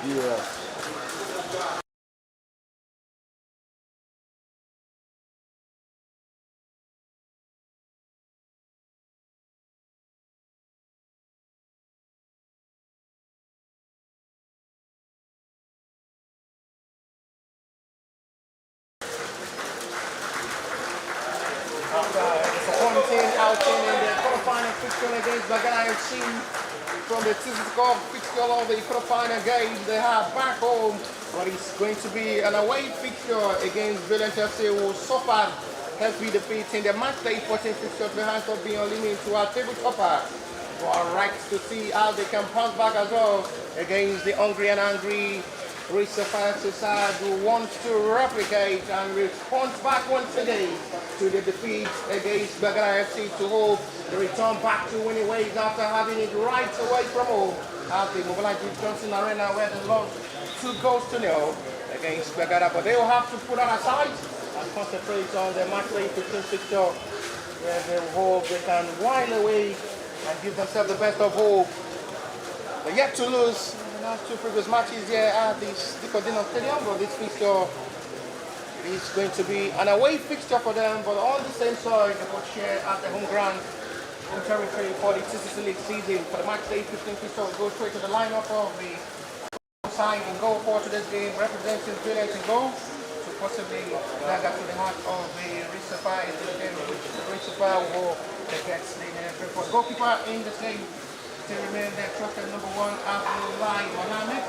Yeah. Disappointing outing in the quarterfinal fixture against Valiant from the TCCLEAGUE fixture of the quarterfinal game. They have back home, but it's going to be an away fixture against Valiant FC, who suffered heavy defeat in the match day 14 fixture behind for being limited to our table topper. Well, right to see how they can bounce back as well against the hungry and angry Sapphire side who wants to replicate and respond back once again to the defeat against Valiant FC to hope they return back to winning ways after having it right away from home at the Mobility Johnson Arena, where they lost 2-0 against Valiant. But they will have to put that aside and concentrate on the match day 15 fixture, where they hope they can while away and give themselves the best of hope. They're yet to lose the last two previous matches here at this Dipo Stadium, but this fixture is going to be an away fixture for them, but on the same soil they will share at the home ground, home territory for the TCC League season. For the match day 15 fixture, we'll go straight to the lineup of the side in goal for today's game, representing Valiant in goal to possibly dagger to the heart of the Sapphire in this game, which the Sapphire will get the goalkeeper in this game to remain their trusted number one, Abdullah Mohammed.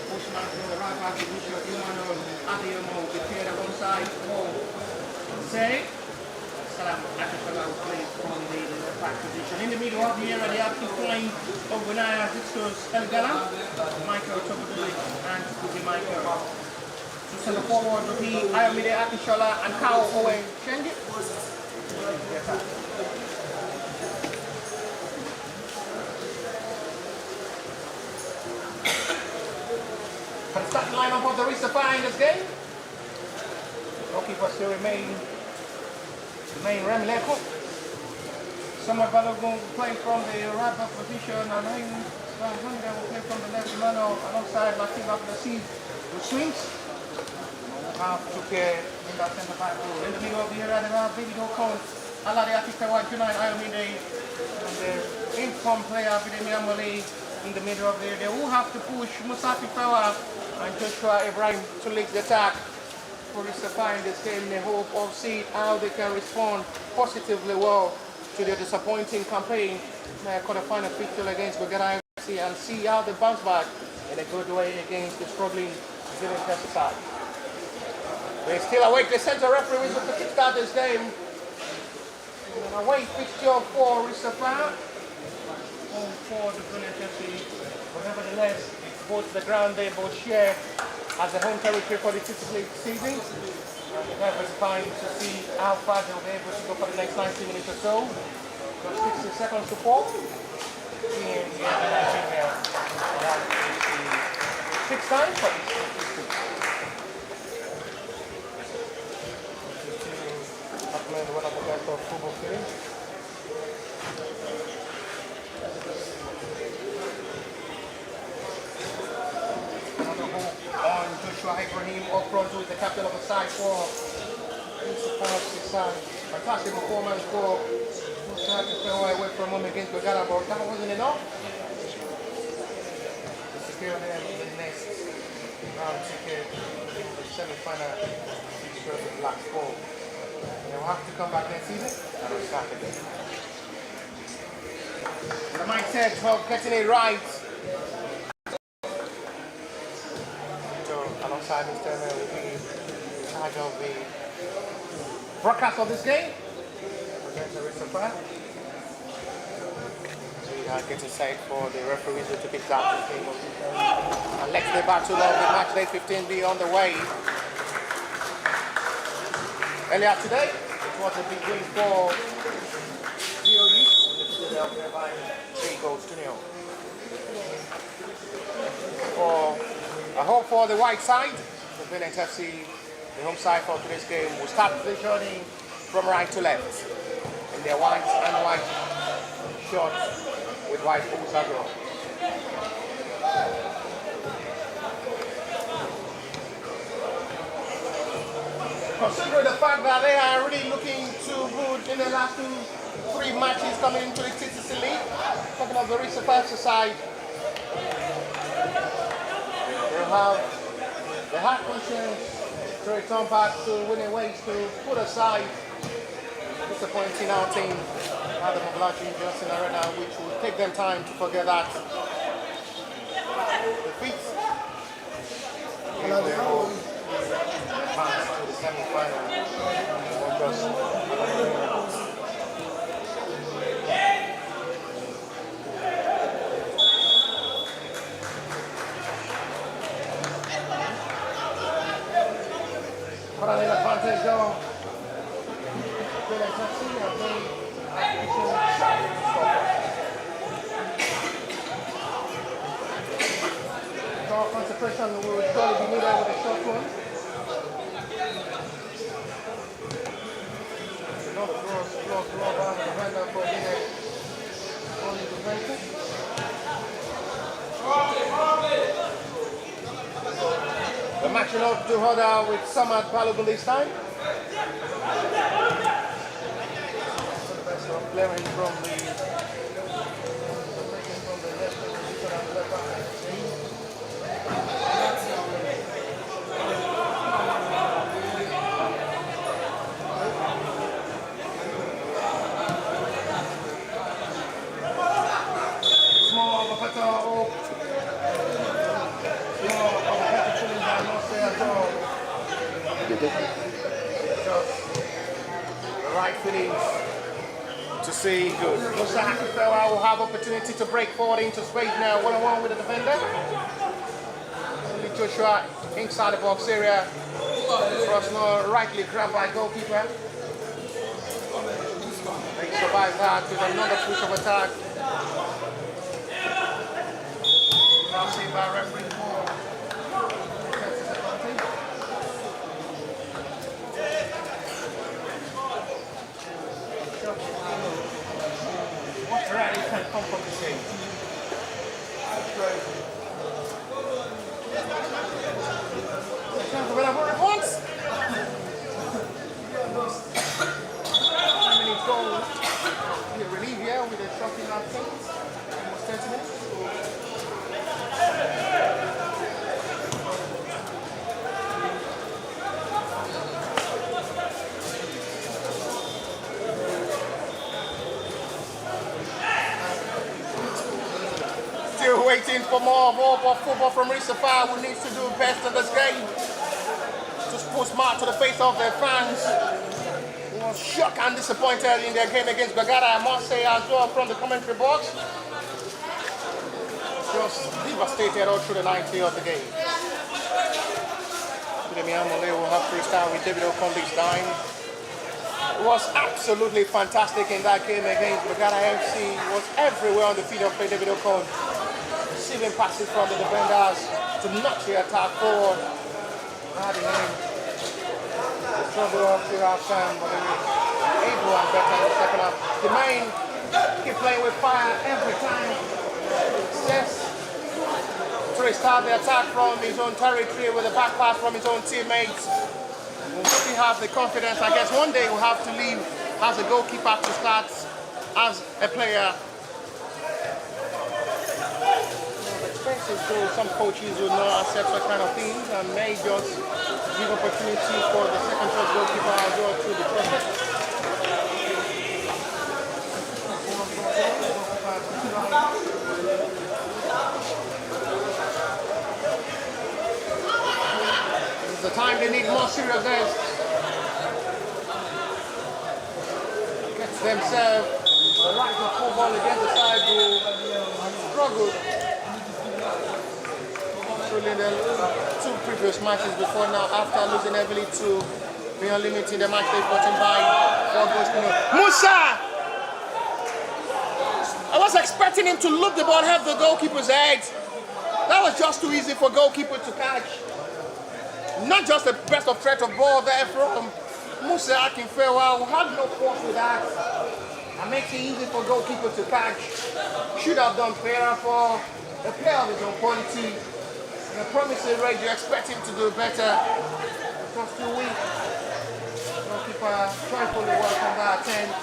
Pushman to the right back position, Emmanuel Adeomo, the player alongside Paul. Say, Salam Akifala plays from the back position. In the middle of the area, they have to find Ogunaya, Discos, El Galam, Michael Toboduli, and Kubi Michael. To send the forward will be Ayomide Akishola and Kao Owen. Change it? Yes, sir. For the starting lineup of the Sapphire in this game, goalkeeper still remain Remy Leko. Samuel Balogun playing from the right back position, and Hanga will play from the left Mano alongside Latif Abdelaziz, who swings. Have to play in that centre back role. In the middle of the area, they have David Ocon, Alade Akikawa, Junai Ayomide, and the informed player, Bidemi Amole, in the middle of the area. They will have to push Musafi Fawa and Joshua Ibrahim to lead the attack for the Sapphire in this game in the hope of seeing how they can respond positively well to their disappointing campaign in their quarterfinal fixture against Valiant FC and see how they bounce back in a good way against the struggling Valiant FC side. They still await the centre referees to kickstart this game. An away fixture for Sapphire. Home for the Valiant FC. But nevertheless, both the ground they both share as a home territory for the TCC League season. And it's time to see how far they'll be able to go for the next 90 minutes or so. Just 60 seconds to fall. In the Nigeria. That is the sixth time for this season. One of the best of football players. Another hope on Joshua Ibrahim up front, who is the captain of the side for the side. Fantastic performance for Musa to stay away from home against Bagara, but that wasn't enough to secure them in the next round ticket in the semi-final fixture of the Black Ball. They'll have to come back next season and we'll start again. The mindset of getting it right. So alongside Mr. Emma will be in charge of the broadcast of this game. Against the Sapphire. We are getting set for the referees to kick start this game. And let's get back to the match day 15 be on the way. Earlier today, it was a big win for VOE by 3-0. I hope for the white side, the Valiant FC, the home side for today's game, will start the journey from right to left in their white and white shorts with white boots as well. Considering the fact that they are really looking too good in the last 3 matches coming into the TCC League, talking of the Sapphire side, they have questions to return back to winning ways to put aside disappointing outing at the Mobilaji Johnson Arena, which will take them time to forget that defeat. Advance to the semi-final in August. But an advantage though. Concentration will surely be needed with a short one. The match will not do harder with Samad valuable this time. The best of clearing from the left the right feelings to see good. Musa Hakifewa will have opportunity to break forward into space now, one-on-one with the defender. Only Joshua inside the box area. Cross not rightly grabbed by goalkeeper. They survive that with another push of attack. Now seen by referee Paul. What rally can come from this game? Once. How many goals? We relieve here with a shocking absence. Almost 30 minutes. Still waiting for more football from Sapphire, who needs to do best in this game. Just put smart to the face of their fans. Who was shocked and disappointed in their game against Bagada, I must say, as well from the commentary box. Just devastated all through the 90 of the game. Mole will have to start with David Okondi's dime. It was absolutely fantastic in that game against Bagada FC. It was everywhere on the field of David Okon. Receiving passes from the defenders to notch the attack forward. Having him struggle up to half time, but they were able and better in the second half. The main keep playing with fire every time. Success to restart the attack from his own territory with a back pass from his own teammates. We'll still have the confidence. I guess one day we'll have to leave as a goalkeeper to start as a player. So some coaches will not accept such kind of things and may just give opportunity for the second choice goalkeeper as well to be trusted. This is the time they need more seriousness. Gets themselves right to football against the side who struggled. In the 2 previous matches before now, after losing heavily to Beyond Limit in the match day 14 by 4 goals to 0. Musa! I was expecting him to look the ball, have the goalkeeper's head. That was just too easy for goalkeeper to catch. Not just the best of threat of ball there from Musa Hakifewa, who had no force with that. and makes it easy for goalkeeper to catch. Should have done better for a player of his own quality. In a promising rate, you expect him to do better. Because too weak. Goalkeeper joyfully welcome that attempt.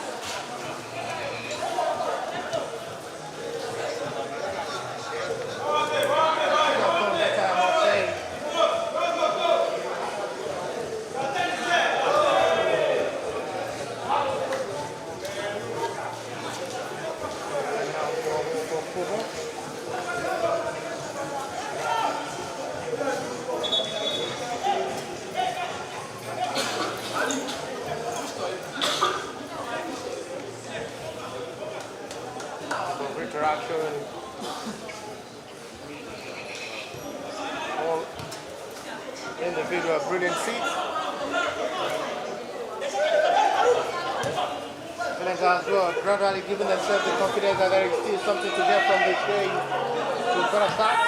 Interaction. All individual brilliancy. Valiant as well, gradually giving themselves the confidence that there is still something to get from this game to better start.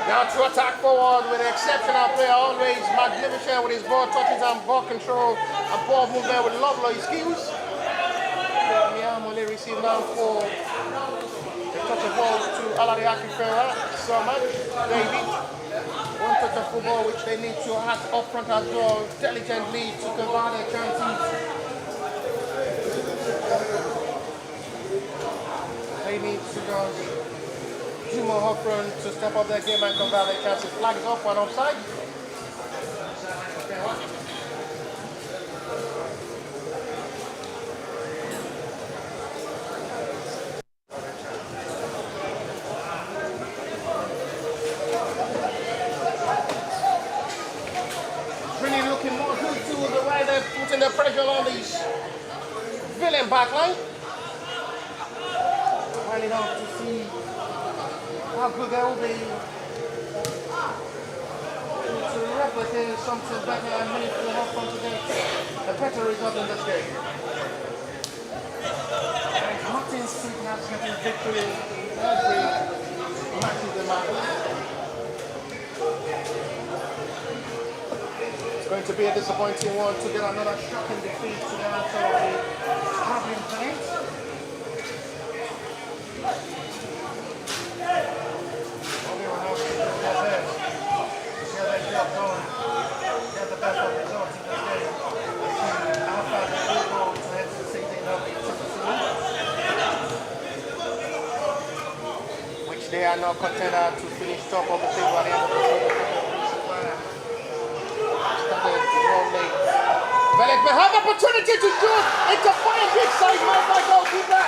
Now to attack forward with an exceptional player, always magnificent with his ball touches and ball control and ball movement with lovely skills. Miamole received now for the touch of ball to Alade Akifera, Somad, David. One touch of football which they need to act up front as well, diligently to convert their chances. They need to just Dipo up front to step up their game and convert their chances. Flag is off, one offside. Really looking more good too, the way they're putting the pressure on this Valiant backline. Well enough to see how good they will be to replicate something better and meaningful up front against a better result in this game. And Martin Street has getting victory every match of the match. It's going to be a disappointing one to get another shocking defeat to the answer of the struggling Valiant. Which they are now contender to finish top of the table at the end of the season. Valiant may have opportunity to shoot. It's a fine big side move by goalkeeper.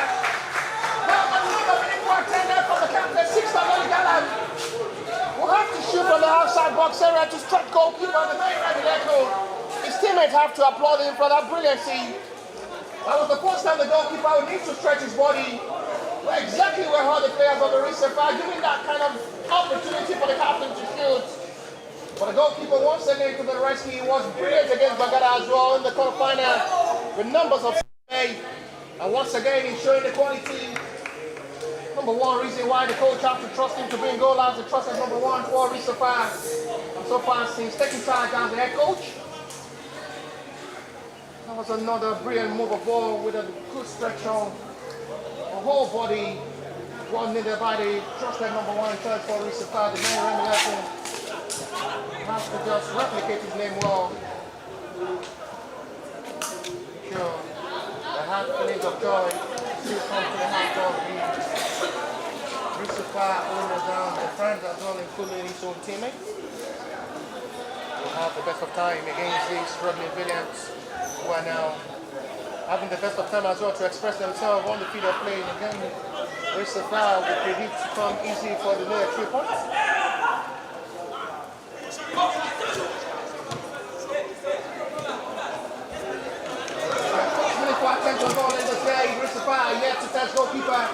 Now another minute for attender from the captain, 6th Gallant. Will have to shoot from the outside box area to strike goalkeeper the main Ijebu. His teammates have to applaud him for that brilliancy. That was the first time the goalkeeper would need to stretch his body. Well, exactly where all the players of the recent fire giving that kind of opportunity for the captain to shoot. But the goalkeeper once again to the rescue. He was brilliant against Bagada as well in the quarterfinal with numbers of 8. And once again he's showing the quality. Number one reason why the coach has to trust him to be in goal as the trust as number one for recent fire. And so far since taking charge as the head coach. That was another brilliant move of ball with a good stretch on the whole body. One needed by the trusted number one third for recent fire, the main Remy Lesson. Has to just replicate his name well. Sure, the heart feelings of joy still come to the heart of the Lucifer owners and the friends as well, including his own teammates. We'll have the best of time against these struggling Valiants who are now having the best of time as well to express themselves on the field of play in the game. Lucifer will predict to come easy for the next 3 points. Yet to test goalkeeper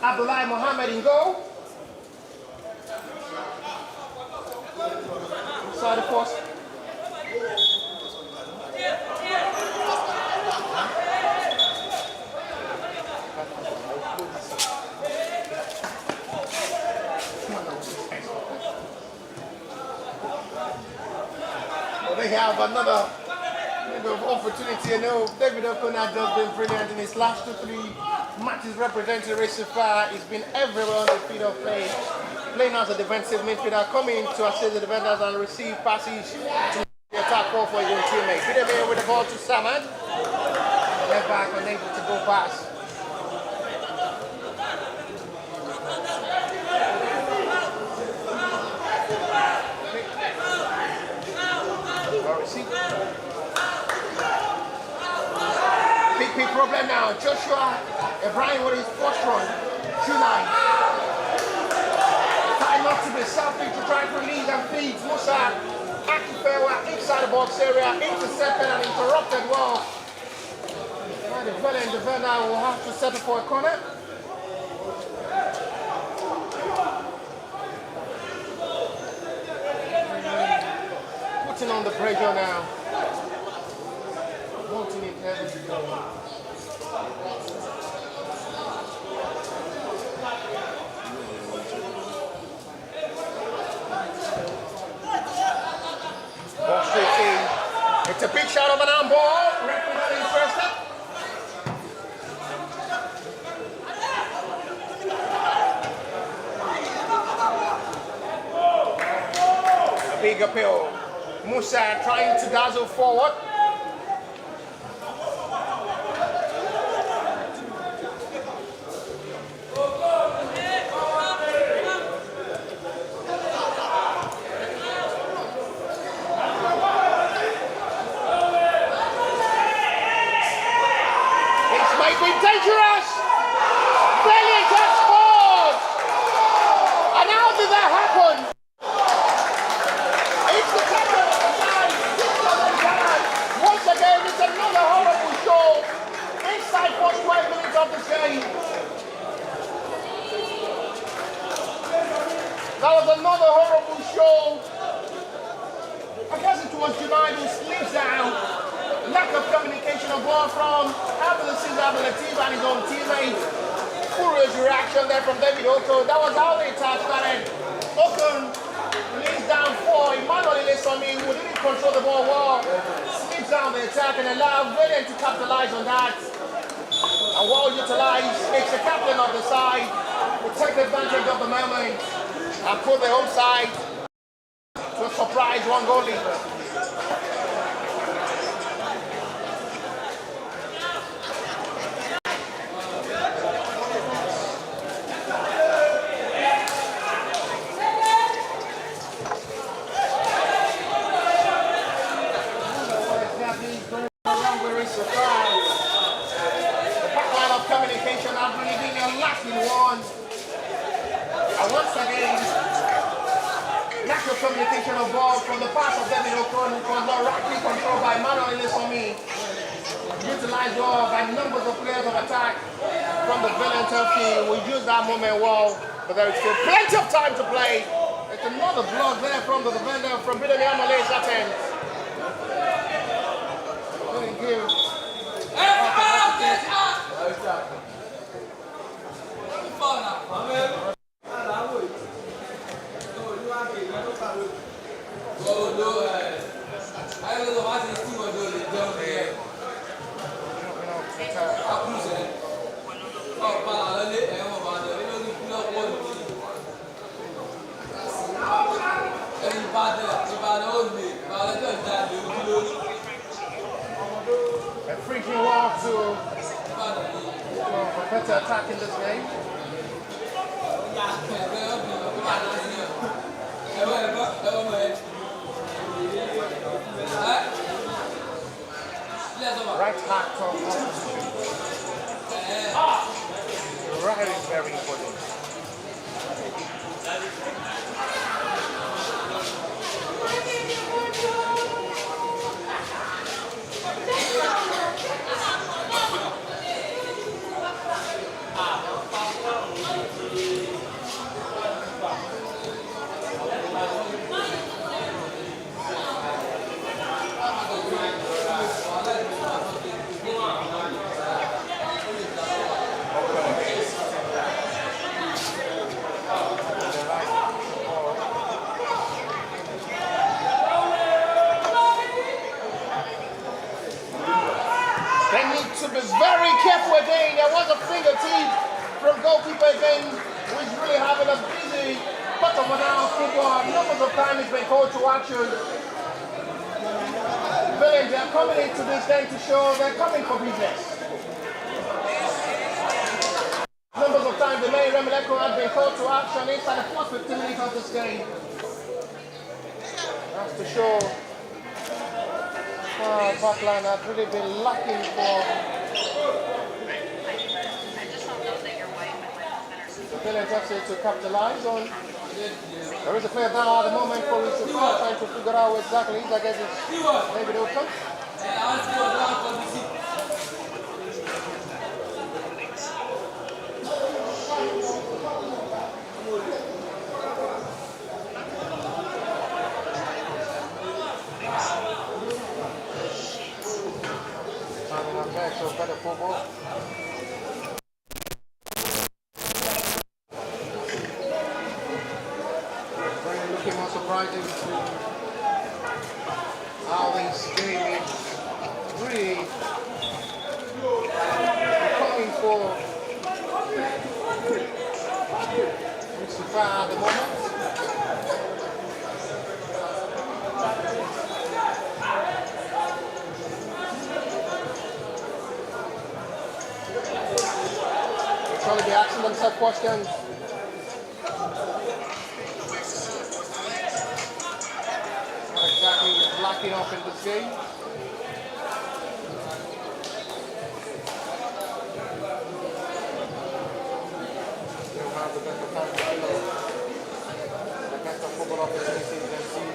Abdullah Mohammed in goal. Inside the post. have another opportunity. You know, David Okun has just been brilliant in his last 2-3 matches representing Sapphire. He's been everywhere on the field of play, playing as a defensive midfielder, coming to assist the defenders and receive passes to the attack ball for his own teammate. Peter Mayer with the ball to Samad. Left back unable to go past. Big problem now. Joshua Brian with his first run. 2-9. Time not to be selfish to try to release and feed. Musa Akifewa inside the box area, intercepted and interrupted well. Now the Valiant defender will have to settle for a corner. Putting on the pressure now. Wanting it heavy. Ball straight in. It's a big shot of an arm ball. Representing first up. A big appeal. Musa trying to dazzle forward. Dangerous! Valiant has scored! And how did that happen? It's the captain of the side, once again, it's another horrible show inside first 12 minutes of the game. That was another horrible show. I guess it was July who slips down. Lack of communication of ball from Abdulaziz and his own teammate. Furious reaction there from David Okun. That was how the attack started. Okun lays down 4. Emmanuel Ilesami, who didn't control the ball well, slips down the attack and allows Valiant to capitalize on that. And well utilized, makes the captain of the side to take advantage of the moment and put the home side to a surprise 1-goal lead. Communication of ball from the pass of David Okun, which was not rightly controlled by Emmanuel Ilesami. Utilized well by numbers of players of attack from the Valiant team. We used that moment well, but there is still plenty of time to play. It's another block there from the defender from Bidemi Amale's attempt. Couldn't give. A freaking walk to for better attack in this game. Right back top. Right is very important. to be very careful again. There was a fingertip from goalkeeper again, who is really having a busy bottom of our football. Numbers of times it's been called to action. Valiant, they're coming into this game to show they're coming for business. Numbers of times the main Remileko had been called to action inside the first 15 minutes of this game. That's to show backline had really been lacking for the Valiant FC to capitalize on. There is a player now at the moment for which the trying to figure out exactly. I guess it's maybe they'll come. So better football. Very looking more surprising to how this game is really coming for Sapphire at the moment. Probably be asking themselves questions. What exactly is lacking up in this game? They'll have the best of time to the best of football opportunities and see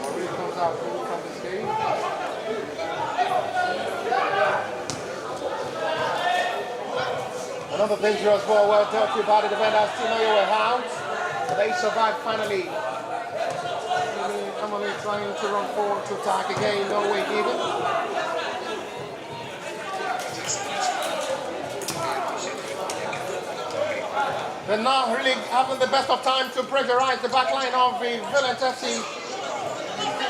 what really comes out from this game. Another dangerous ball, well dealt with by the defenders. Still know you were out, but they survived finally. Emily trying to run forward to attack again, no way given. They're not really having the best of time to pressurize the back line of the Valiant FC.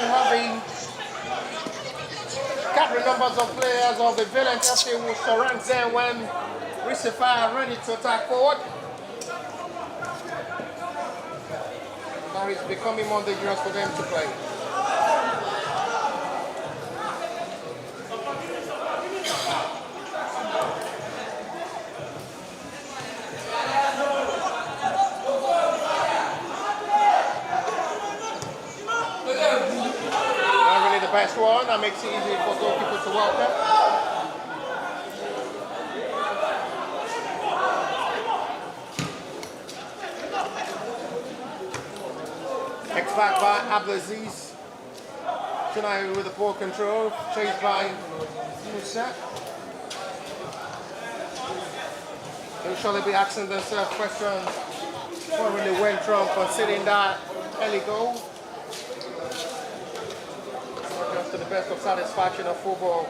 Having gathering numbers of players of the Valiant FC who surround them when Sapphire ready to attack forward. Now it's becoming more dangerous for them to play. Not really the best one. That makes it easy for goalkeepers to welcome. Back by Abdelaziz. Tonight with the ball control, chased by Musa. They'll surely be asking themselves questions. What really went wrong considering that early goal? Not just to the best of satisfaction of football.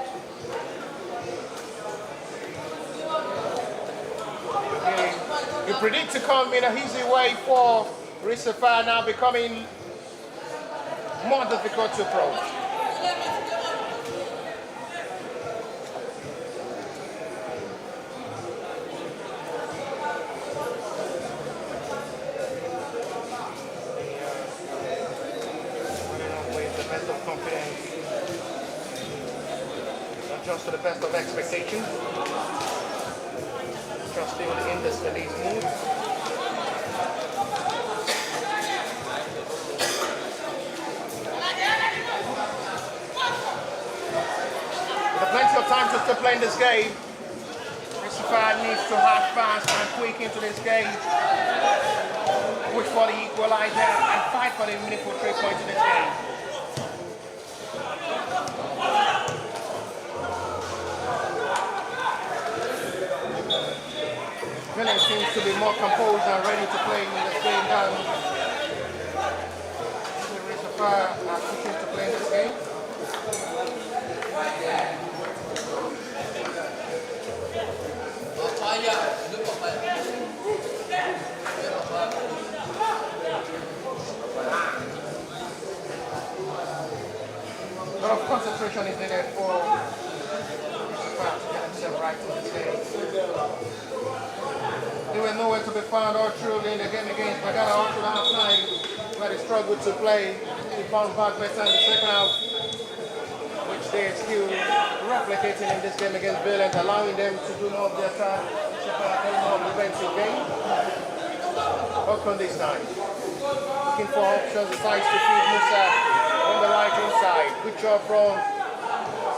Again, you predict to come in an easy way for Sapphire, now becoming more difficult to approach. With the best of confidence, not just to the best of expectations, just still in this release move. Plenty of time to still play in this game. Sapphire needs to hack fast and quick into this game, push for the equalizer and fight for the meaningful 3 points in this game. Valiant seems to be more composed and ready to play in this game than Sapphire are pushing to play in this game. A lot of concentration is needed for far to get themselves right in this game. They were nowhere to be found all through in the game against Bagala all through the half time, where they struggled to play. They bounced back better in the second half, which they are still replicating in this game against Valiant, allowing them to do more of their attack, more of the defensive game. Ocon this time. Looking for options, decides to feed Musa on the right inside. Good job from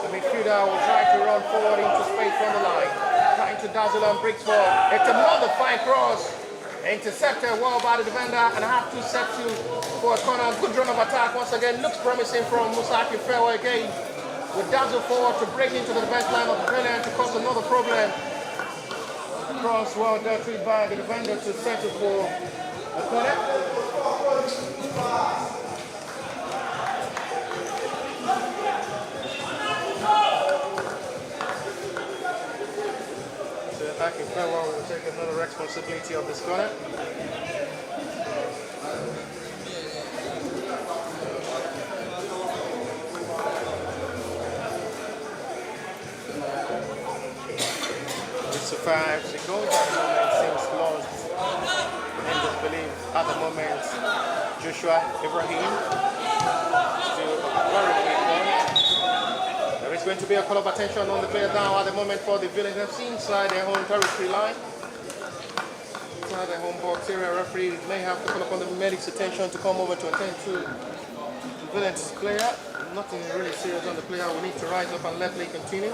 the midfielder, will try to run forward into space from the line. Trying to dazzle on bricks for it's another fine cross. Intercepted well by the defender and have to set to for a corner. Good run of attack once again. Looks promising from Musaki Fairway again. With dazzle forward to break into the defense line of the Valiant to cause another problem. Cross well dealt with by the defender to settle for a corner. Attacking Fairwell will take another responsibility of this corner. It survives. It goes at the moment, seems lost in disbelief at the moment. Joshua Ibrahim still very quick one. There is going to be a call of attention on the player now at the moment for the Valiant FC inside their own territory line. Inside their home box area, referee may have to call upon the medic's attention to come over to attend to the Valiant's player. Nothing really serious on the player. We need to rise up and let play continue.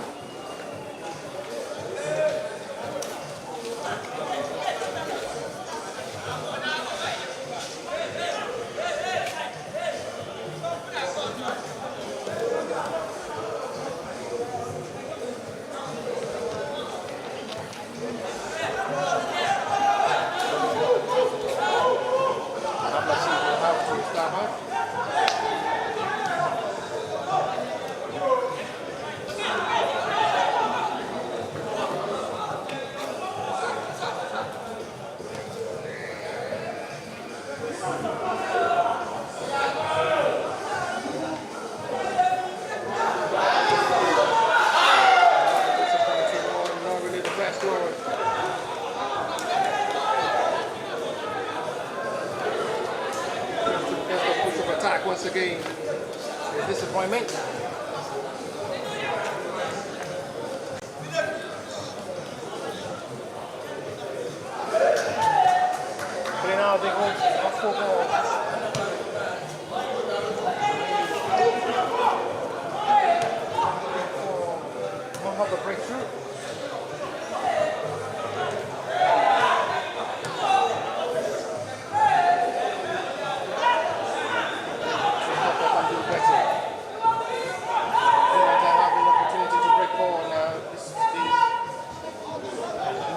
Once again, a disappointment. Playing out the goal of football. Won't have the breakthrough.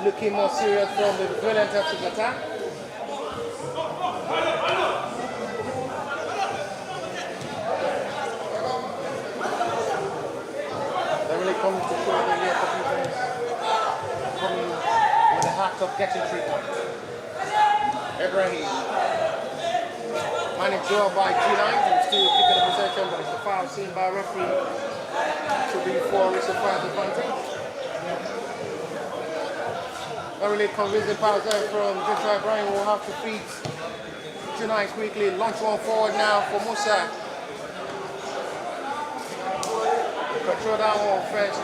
Looking more serious from the Valiant FC's attack. They're really coming to show the year for defense, coming with the heart of getting 3 points. Ibrahim managed well by Dina, and still keeping the possession, but it's a foul seen by referee to be for it's a foul advantage. Not really convincing pass there from Joshua Ibrahim. Will have to feed Junai quickly. Launch one forward now for Musa. Control that one first.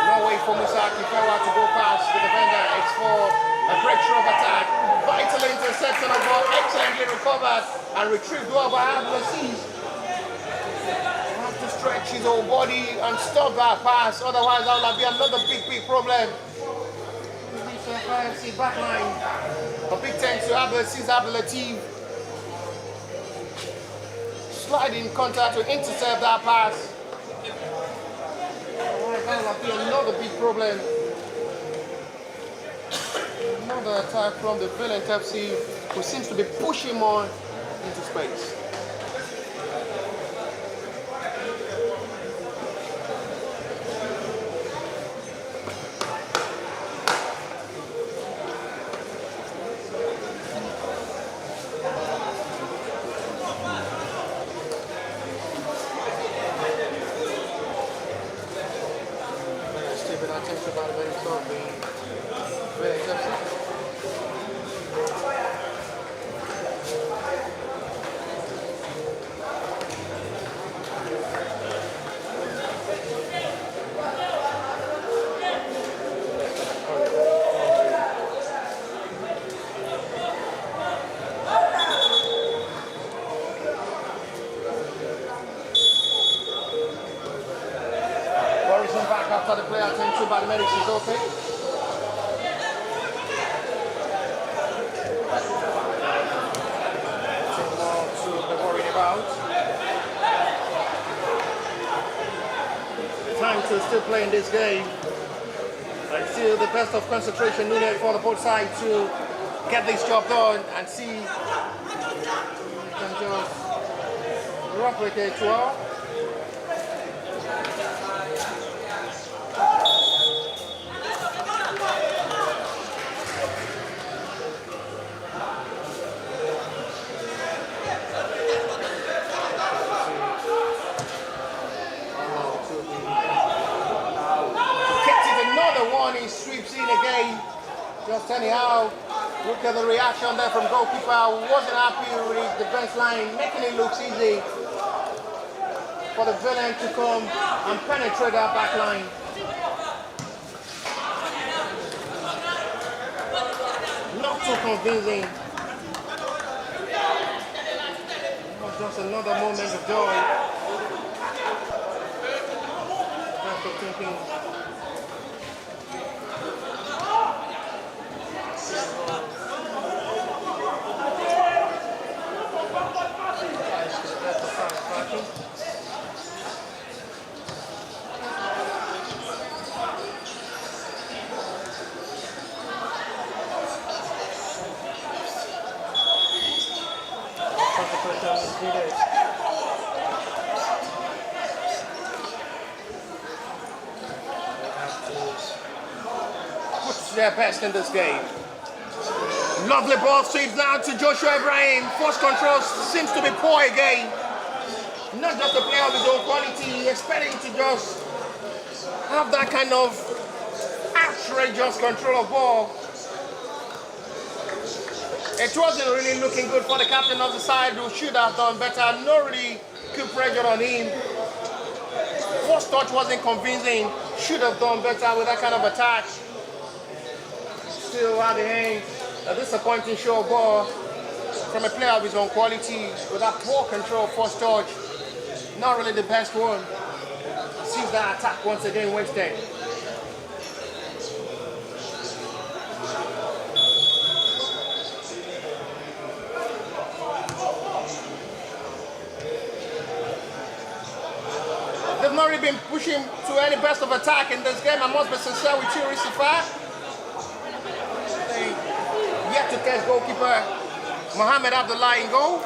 No way for Musa Kifawa to go past the defender. It's for a breakthrough of attack. Vital interception of ball. Excellently recovered and retrieved well by Abdulaziz. Stretch his whole body and stop that pass, otherwise that will be another big problem. FC backline. A big thanks to Abdulaziz sliding contact to intercept that pass. Otherwise that will be another big problem. Another attack from the Valiant FC, who seems to be pushing more into space. seems to be very solving. Very interesting. After the player turned to by the medics is okay. Nothing more to be worried about. Time to still play in this game. And still the best of concentration needed for the both sides to get this job done and see if we can just replicate well. He sweeps in again. Just anyhow, look at the reaction there from goalkeeper. Wasn't happy with his defense line, making it look easy for the Valiant to come and penetrate that back line. Not too convincing. Just another moment of joy. Just of thinking. Puts their best in this game. Lovely ball sweeps now to Joshua Ibrahim. Force control seems to be poor again. Not just a player of his own quality, expecting to just have that kind of outrageous control of ball. It wasn't really looking good for the captain of the side, who should have done better. No really good pressure on him. First touch wasn't convincing. Should have done better with that kind of attack. Still at the end, a disappointing show of ball from a player of his own quality with that poor control first touch. Not really the best one. Sees that attack once again wasted. They've not really been pushing to any best of attack in this game. I must be sincere with you, Sapphire. They yet to catch goalkeeper Mohamed Abdullah in goal.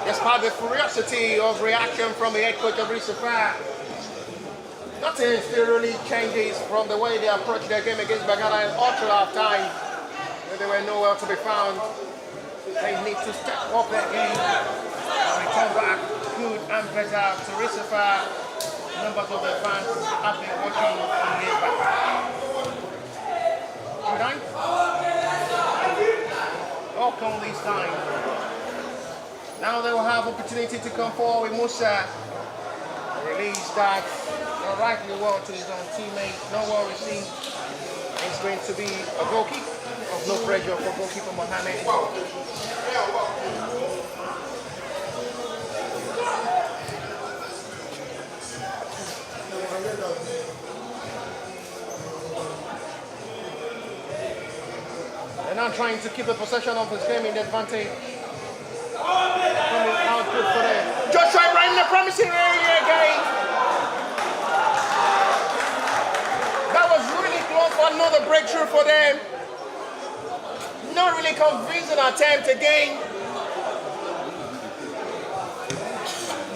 Despite the ferocity of reaction from the head coach of Sapphire, nothing still really changes from the way they approached their game against Bagana after half time, where they were nowhere to be found. They need to step up their game and return back good and better to Sapphire. Numbers of their fans have been watching on the back. Good night. All come this time. Now they will have opportunity to come forward with Musa. Release that rightly well to his own teammate. No worries, it's going to be a goal kick of no pressure for goalkeeper Mohamed. They're now trying to keep the possession of his game in the advantage. Coming out good for them. Joshua Ibrahim, the promising area again. That was really close for another breakthrough for them. Not really convincing attempt again.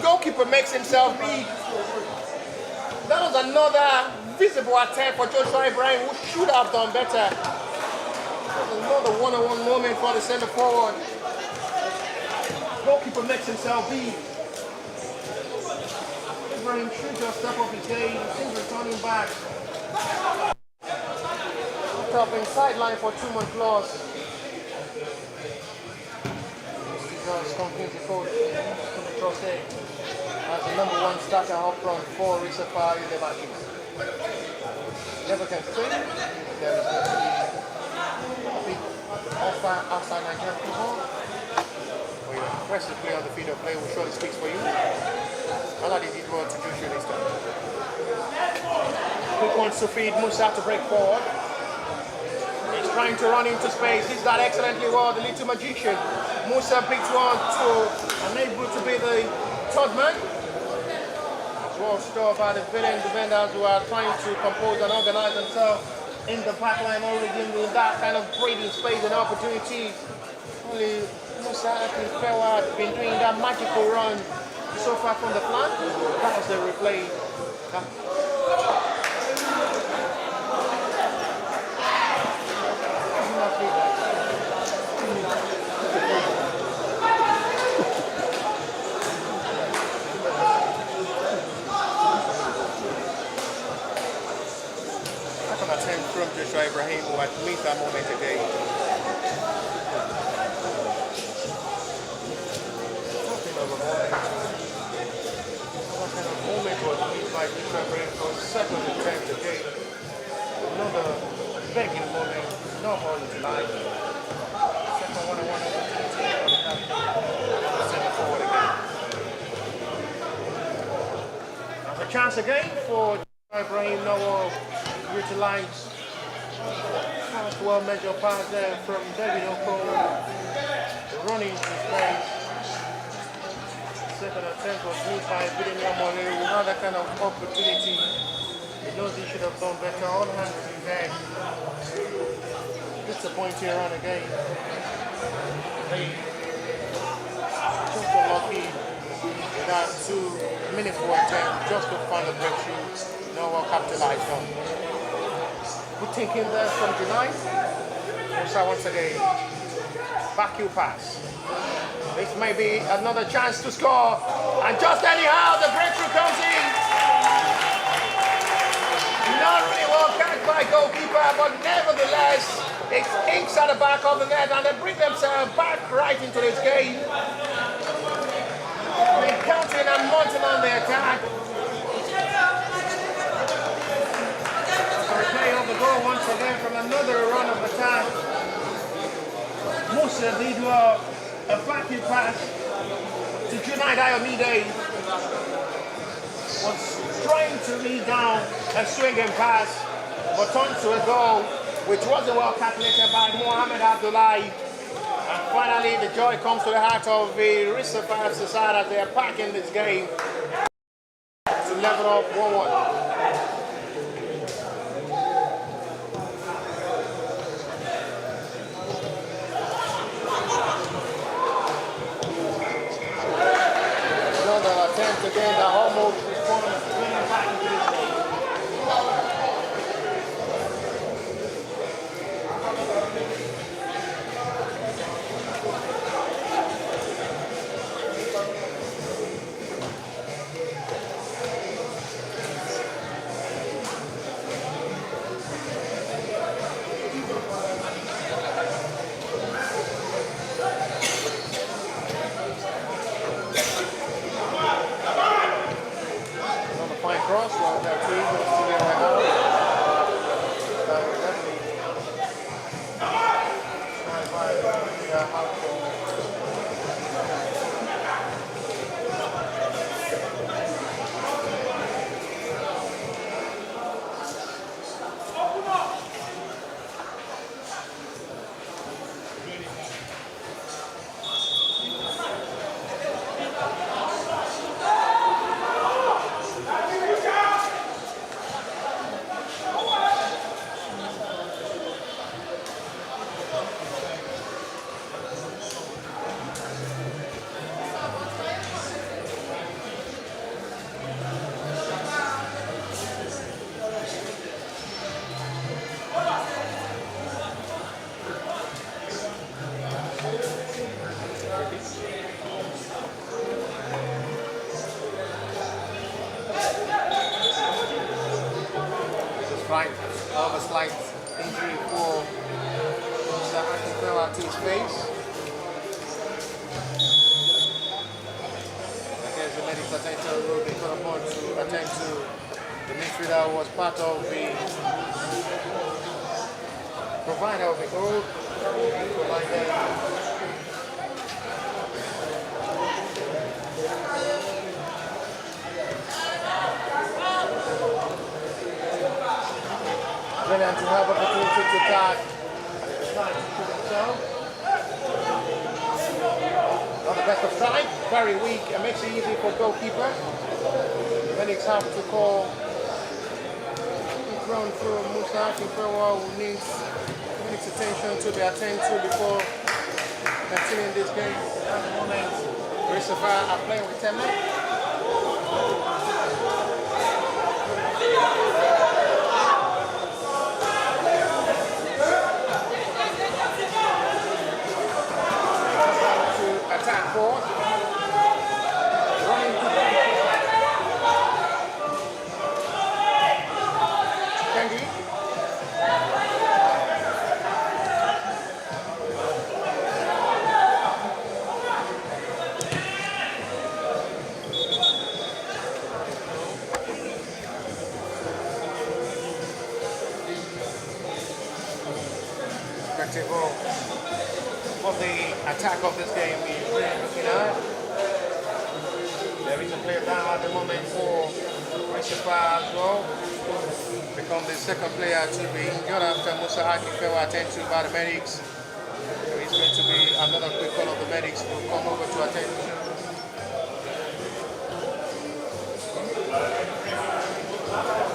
Goalkeeper makes himself big. That was another visible attempt for Joshua Ibrahim, who should have done better. Another one-on-one moment for the centre forward. Goalkeeper makes himself big. Ibrahim should just step up his game. Things returning back. Top in sideline for 2-month loss. Just confused the coach to the trusted as the #1 starter up front for Sapphire in the matches. Never can say there is going to be a big offer outside Nigerian football. But your impressive play on the field of play will surely speak for you. Allah did well to do you this time. Quick one to feed Musa to break forward. He's trying to run into space. He's done excellently well, the little magician. Musa picks one, two, unable to be the third man. Well stopped by the Valiant defenders who are trying to compose and organize themselves in the back line, already giving that kind of breathing space and opportunity. Only Musa and Fewa have been doing that magical run so far from the flank. That was the replay. From Joshua Ibrahim, who had missed that moment again. Talking of a moment. What kind of moment was missed by Joshua Ibrahim for second attempt again? Another begging moment, no ball is live. Second one-on-one opportunity. Send it forward again. There's a chance again for Joshua Ibrahim, no utilize. Well measured pass there from David Oko, running his race. Second attempt was made by Bidin Yamole, who had that kind of opportunity. He knows he should have done better. All hands in his head. Disappointing run again. They just unlucky with that 2 minutes for attempt just to find a breakthrough. No one capitalized on. Good thinking there from Dina. Musa once again. Back you pass. This may be another chance to score. And just anyhow, the breakthrough comes in. Not really well catched by goalkeeper, but nevertheless, it inks at the back of the net and they bring themselves back right into this game. Been counting and mounting on the attack. Replay of the goal once again from another run of attack. Musa did well, a backing pass to Junaid Ayomide. Was trying to lead down a swinging pass, but turned to a goal, which wasn't well calculated by Mohamed Abdullahi. And finally, the joy comes to the heart of the Sapphire side as they are packing this game to level up 1-1. Again, the almost response winning back into this game. Cross, well, that three goes to the right now. That was definitely high five. Yeah, his face. I guess the medics attention will be called upon to attend to the midfielder who was part of the provider of the goal. Valiant to have opportunity to attack. Trying to shoot himself. Not the best of time. Very weak. It makes it easy for goalkeeper. Medics have to call. Run through Musa Kimpewa, who needs attention to be attended to before continuing this game. At the moment, Sapphire are playing with 10 men. Attack forward. Running to Kendi. Effective of the attack of this game is really looking at. There is a player down at the moment for Sapphire as well. Become the second player to be injured after Musa Kimpewa attended to by the medics. There is going to be another quick call of the medics who will come over to attend to.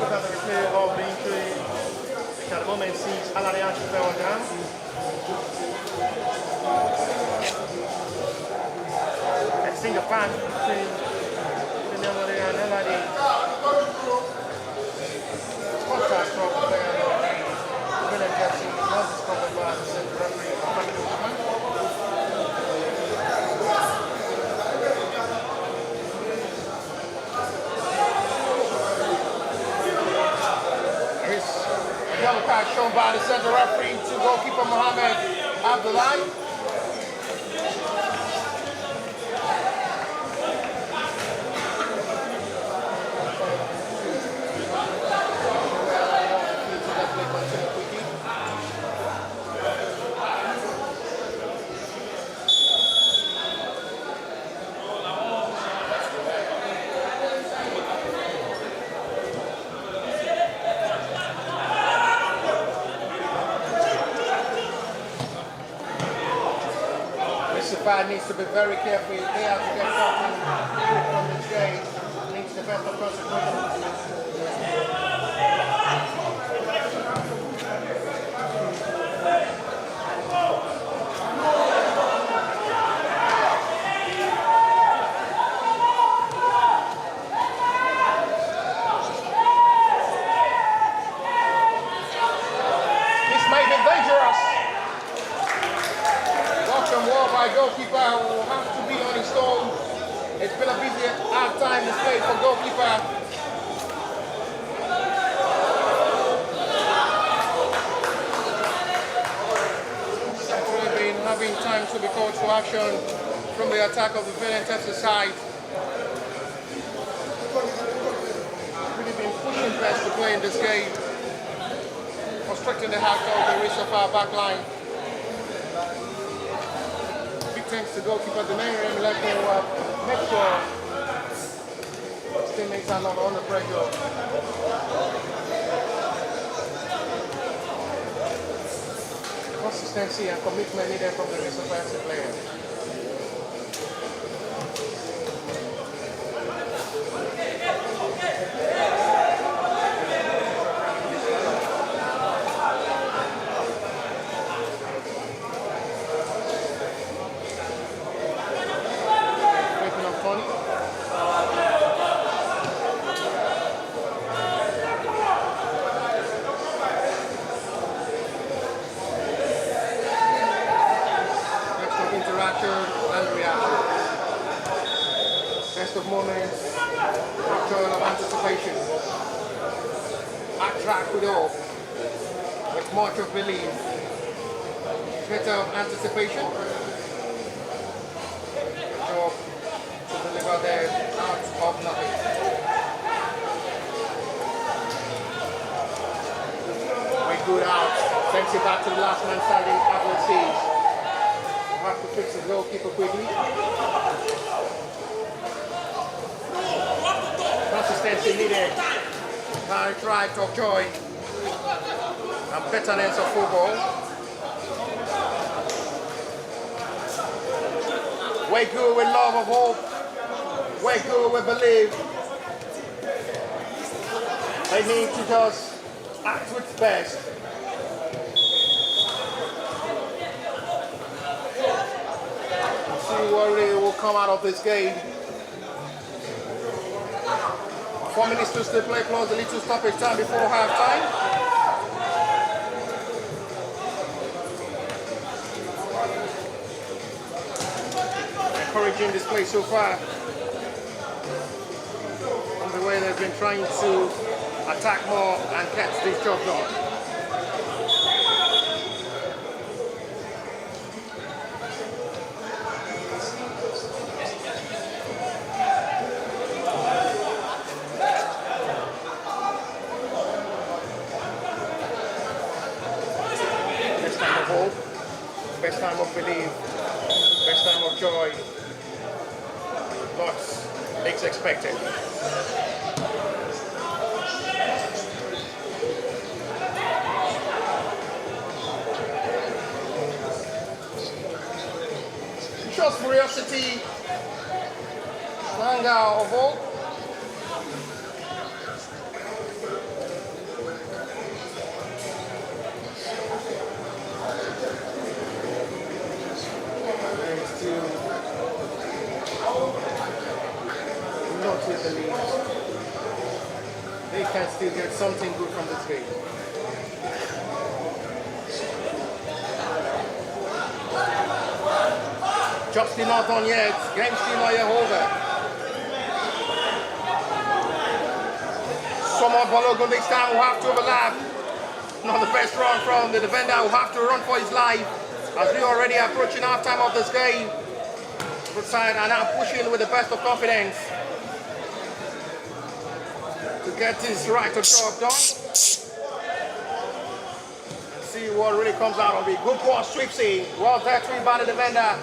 Look at the replay of the injury, which at the moment sees Kimpewa down. Single pass between the memory and Eladi. Contact from the player of the Valiant FC was discovered by the central referee. There is a yellow card shown by the central referee to goalkeeper Mohamed Abdullahi. Sapphire needs to be very careful. They have to get something from this game. Needs the best of consequences. This may be dangerous. Wall by goalkeeper will have to be on his toes. It's been a busy hard time to play for goalkeeper. Actually been having time to be called to action from the attack of the Valiant FC side. Really been pushing best to play in this game, constricting the heart of the Sapphire back line. Thanks to goalkeeper Dina, like to make sure his teammates are not under pressure. Consistency and commitment needed from the Sapphire players. And reaction. Best of moments, picture of anticipation. Attract with all, with much of belief. bit of anticipation. Job to deliver there out of nothing. Way good out. Sends it back to the last man standing. Apple sees. We'll have to fix the goalkeeper quickly. Consistency needed. High try, top joy. And betterness of football. Way good with love of hope. Way good with belief. They need to just act with its best. See what really will come out of this game. 4 minutes to still play, plus a little stoppage time before half time. Encouraging display so far. On the way they've been trying to attack more and get this job done. Best time of hope, best time of belief, best time of joy. But it's expected. Just curiosity, anger of hope. And still not with the lead. They can still get something good from this game. Job still not done yet. Game still not yet over. Somewhat Balogun this time will have to overlap. Not the best run from the defender will have to run for his life. As we already approaching half time of this game. Good side and now pushing with the best of confidence. To get this right to job done. And see what really comes out of it. Good ball sweeps in. Well there to by the defender.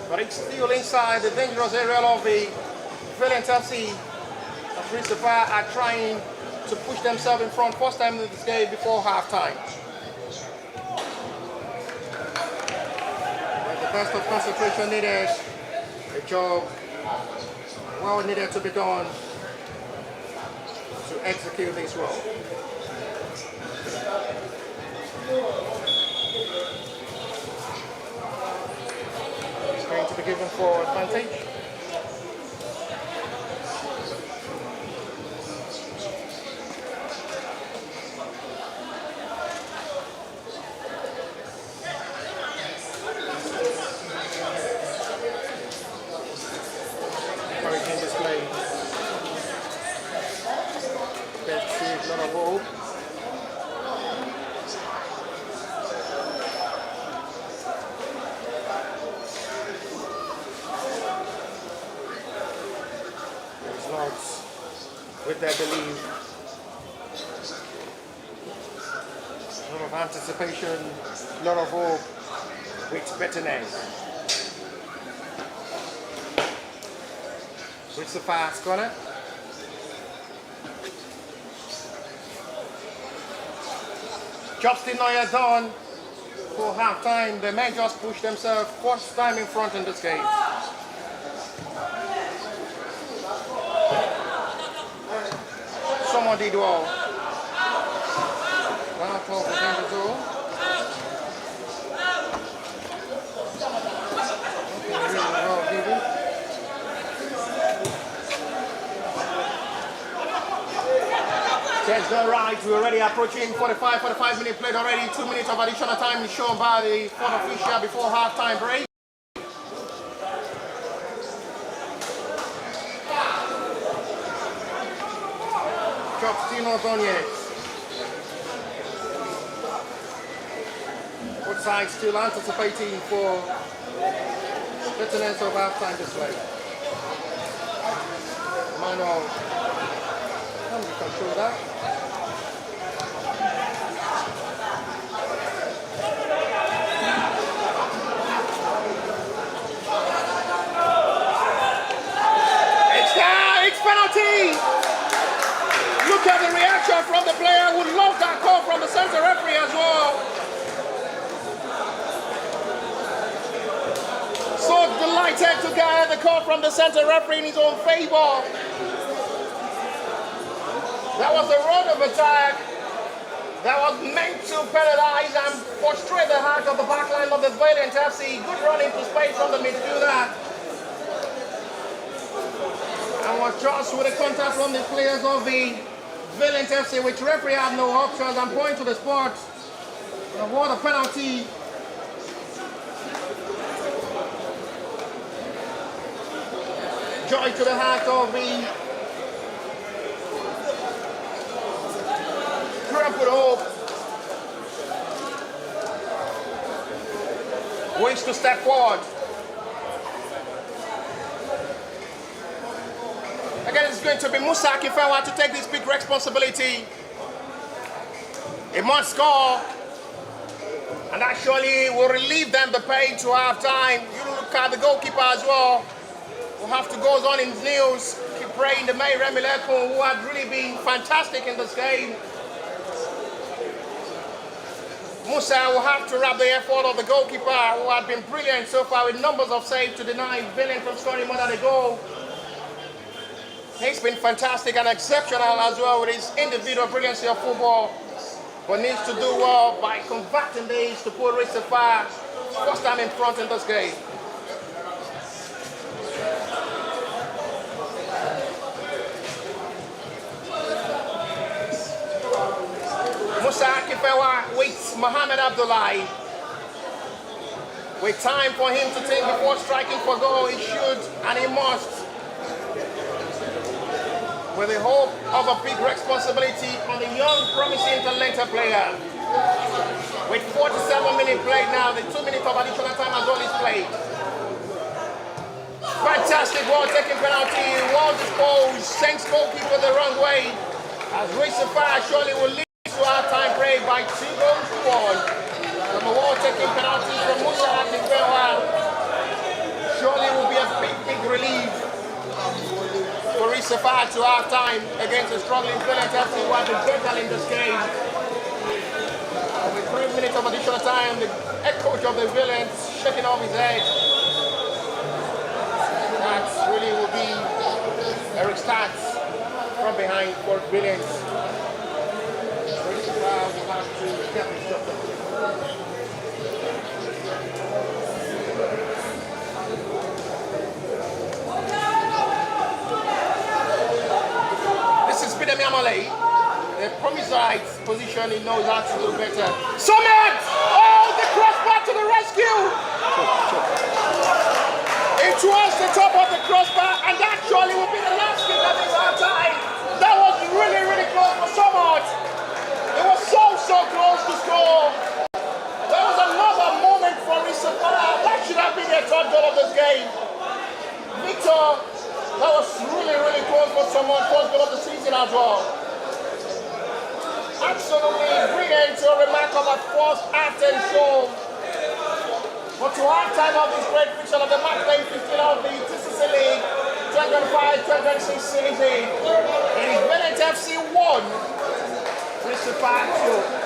But it's still inside the dangerous area of the Valiant FC. Sapphire are trying to push themselves in front first time in this game before halftime. With the best of concentration needed, a job well needed to be done to execute this role. Going to be given for advantage. Encouraging display. Let's see, a lot of hope. With their belief, a lot of anticipation, a lot of hope, with betterness. With the fast corner. Job still not yet done for half time. The men just pushed themselves first time in front in this game. Someone did well. Now 12 percent or so. Okay, really well given. That's not right. We're already approaching 45 minutes played already. 2 minutes of additional time is shown by the fourth official before half-time break. Job still not done yet. Both side still anticipating for maintenance of halftime display. Manuel, how do we control that? It's there, it's penalty! Look at the reaction from the player who loved that call from the center referee as well. So delighted to get the call from the center referee in his own favor. That was a run of attack that was meant to penalize and frustrate the heart of the backline of the Valiant FC. Good run into space from the midfielder. And was just with a contact from the players of the Valiant FC, which referee had no options and point to the spot. And what a penalty. Joy to the heart of the Crumpled hope. Wins to step forward. Again, it's going to be Musa Akifewa to take this big responsibility. He must score. And actually will relieve them the pain to half time. You look at the goalkeeper as well. We'll have to go on in his knees. Keep praying the May Remileko, who had really been fantastic in this game. Musa will have to wrap the effort of the goalkeeper, who had been brilliant so far with numbers of saves to deny Valiant from scoring more than a goal. He's been fantastic and exceptional as well with his individual brilliancy of football, but needs to do well by converting these to put Sapphire first time in front in this game. Musa Akifewa waits Mohamed Abdullahi. With time for him to think before striking for goal, he should and he must. With the hope of a big responsibility on the young, promising, talented player. With 47 minutes played now, the 2 minutes of additional time has only played. Fantastic ball-taking penalty, well disposed, sends goalkeeper the wrong way. As Sapphire surely will lead to our time break by 2 goals to 1. From a ball-taking penalty from Musa Akifewa, surely will be a big relief for Sapphire to half time against a struggling Valiant FC who have been better in this game. With 3 minutes of additional time, the head coach of the Valiant shaking off his head. That really will be a restart from behind for Valiant. Sapphire will have to get this job done. The promised position, he knows how to do better. Summit! Oh, the crossbar to the rescue! It was the top of the crossbar, and that surely will be the last kick at this half time. That was really close for Summit. It was so close to score. There was another moment for Sapphire. That should have been their third goal of this game. Victor, that was really close for Summit. First goal of the season as well. Absolutely brilliant to remark of a first half-time show. But to half-time of this great fixture of the match day 15 of the TCC League 2025-2026 season, it is Valiant FC 1, Sapphire 2.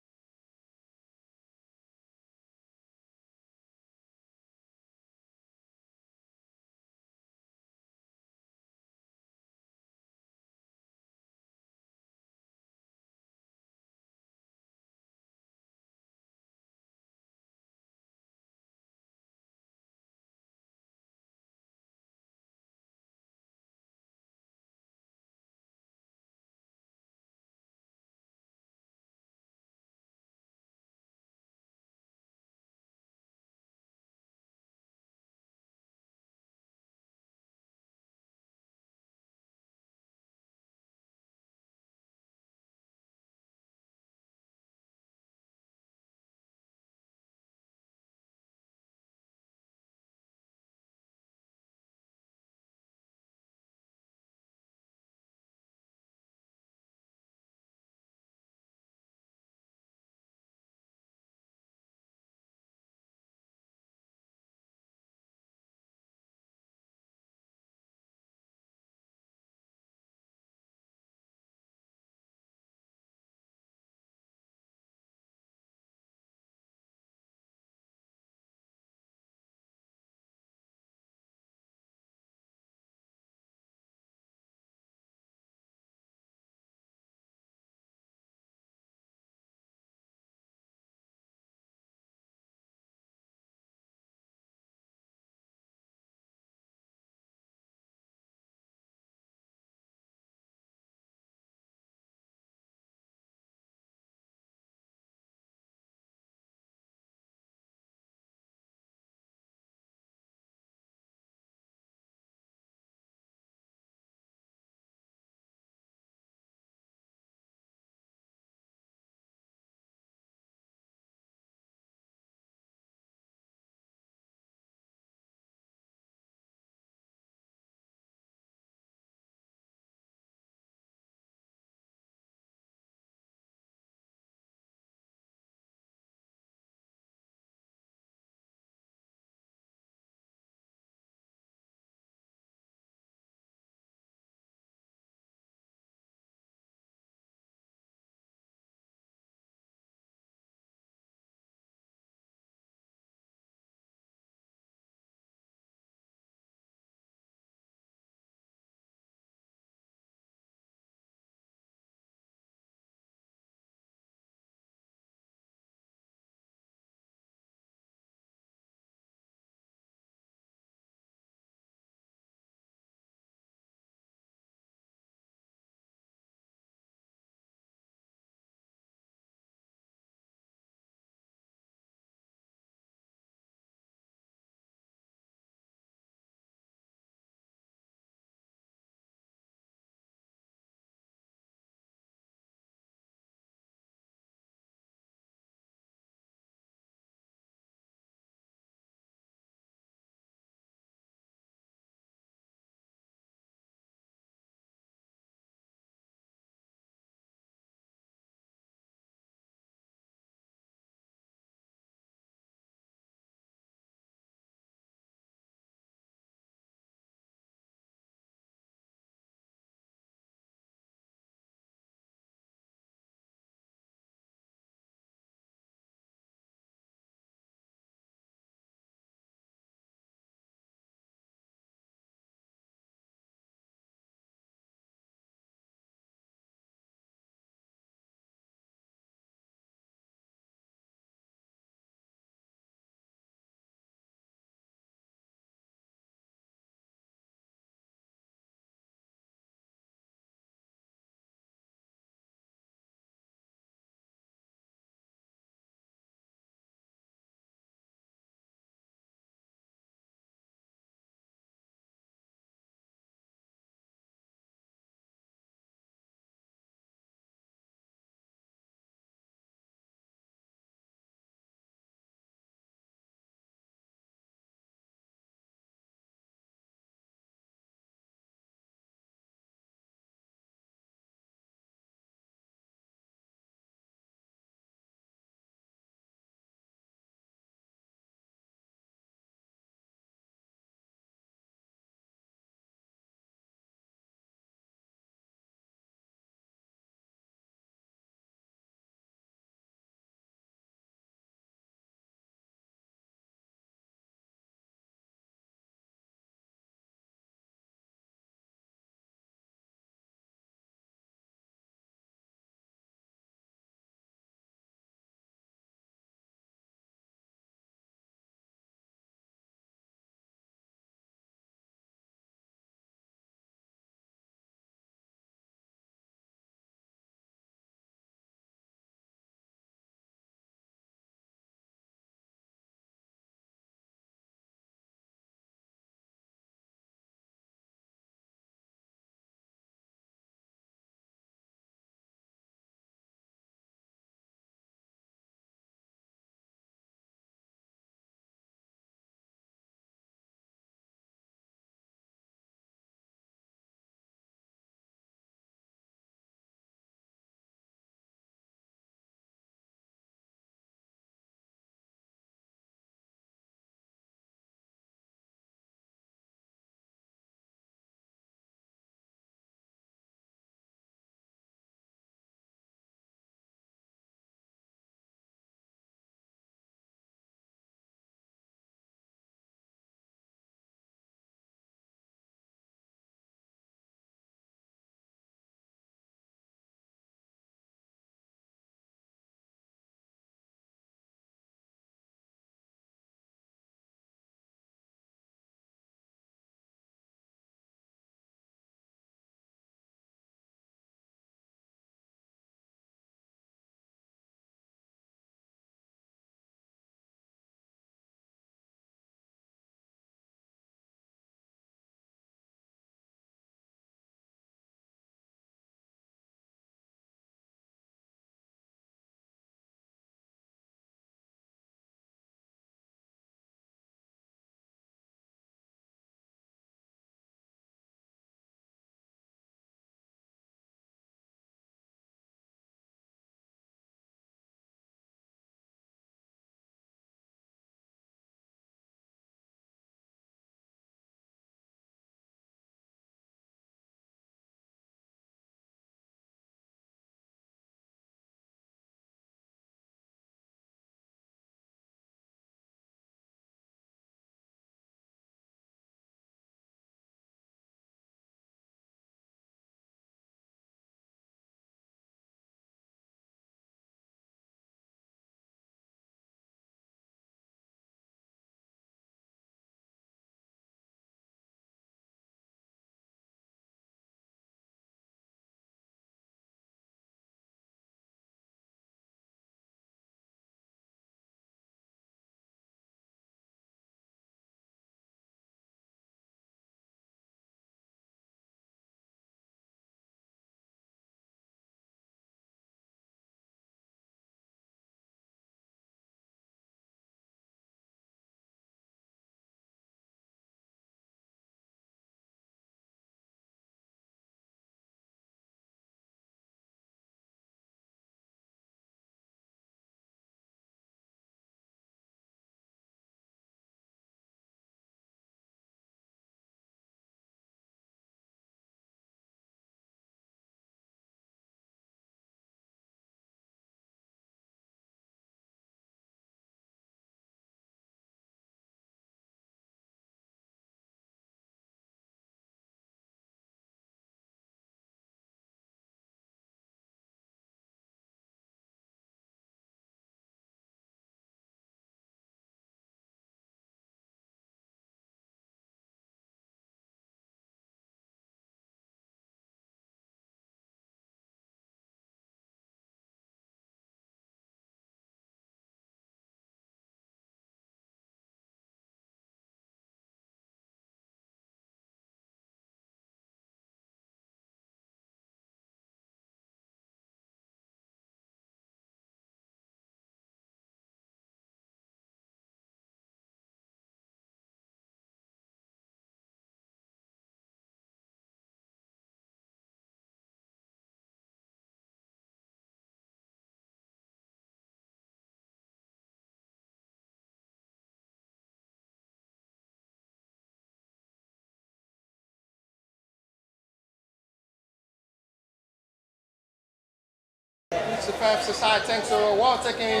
Sapphire side thanks to Wall taking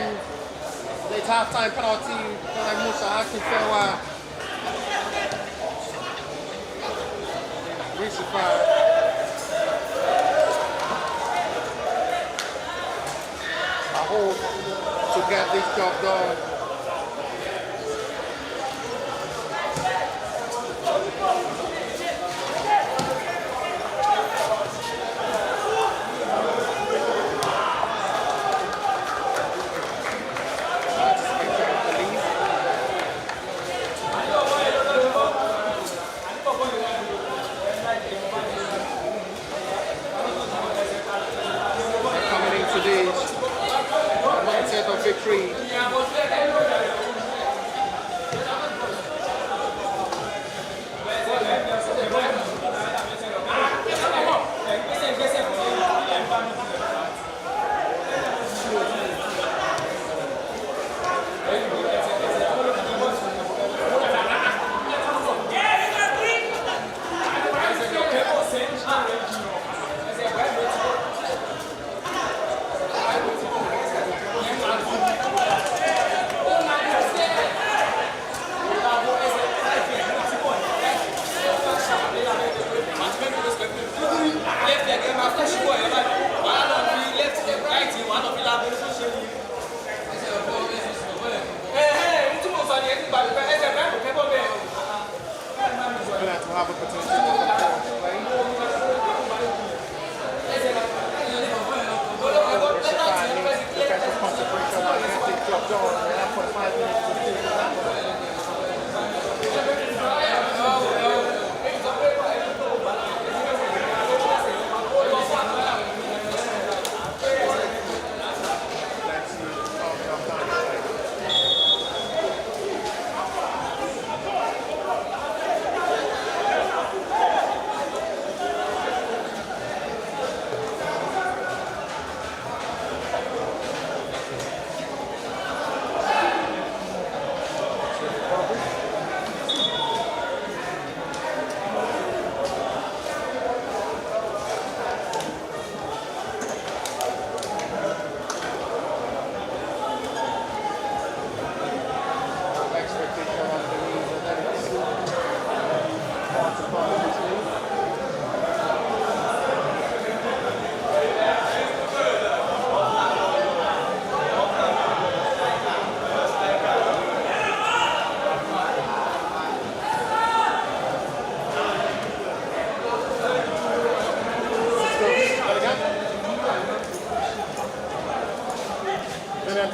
late halftime penalty like Musa Akinfewa. Sapphire. I hope to get this job done. Victory.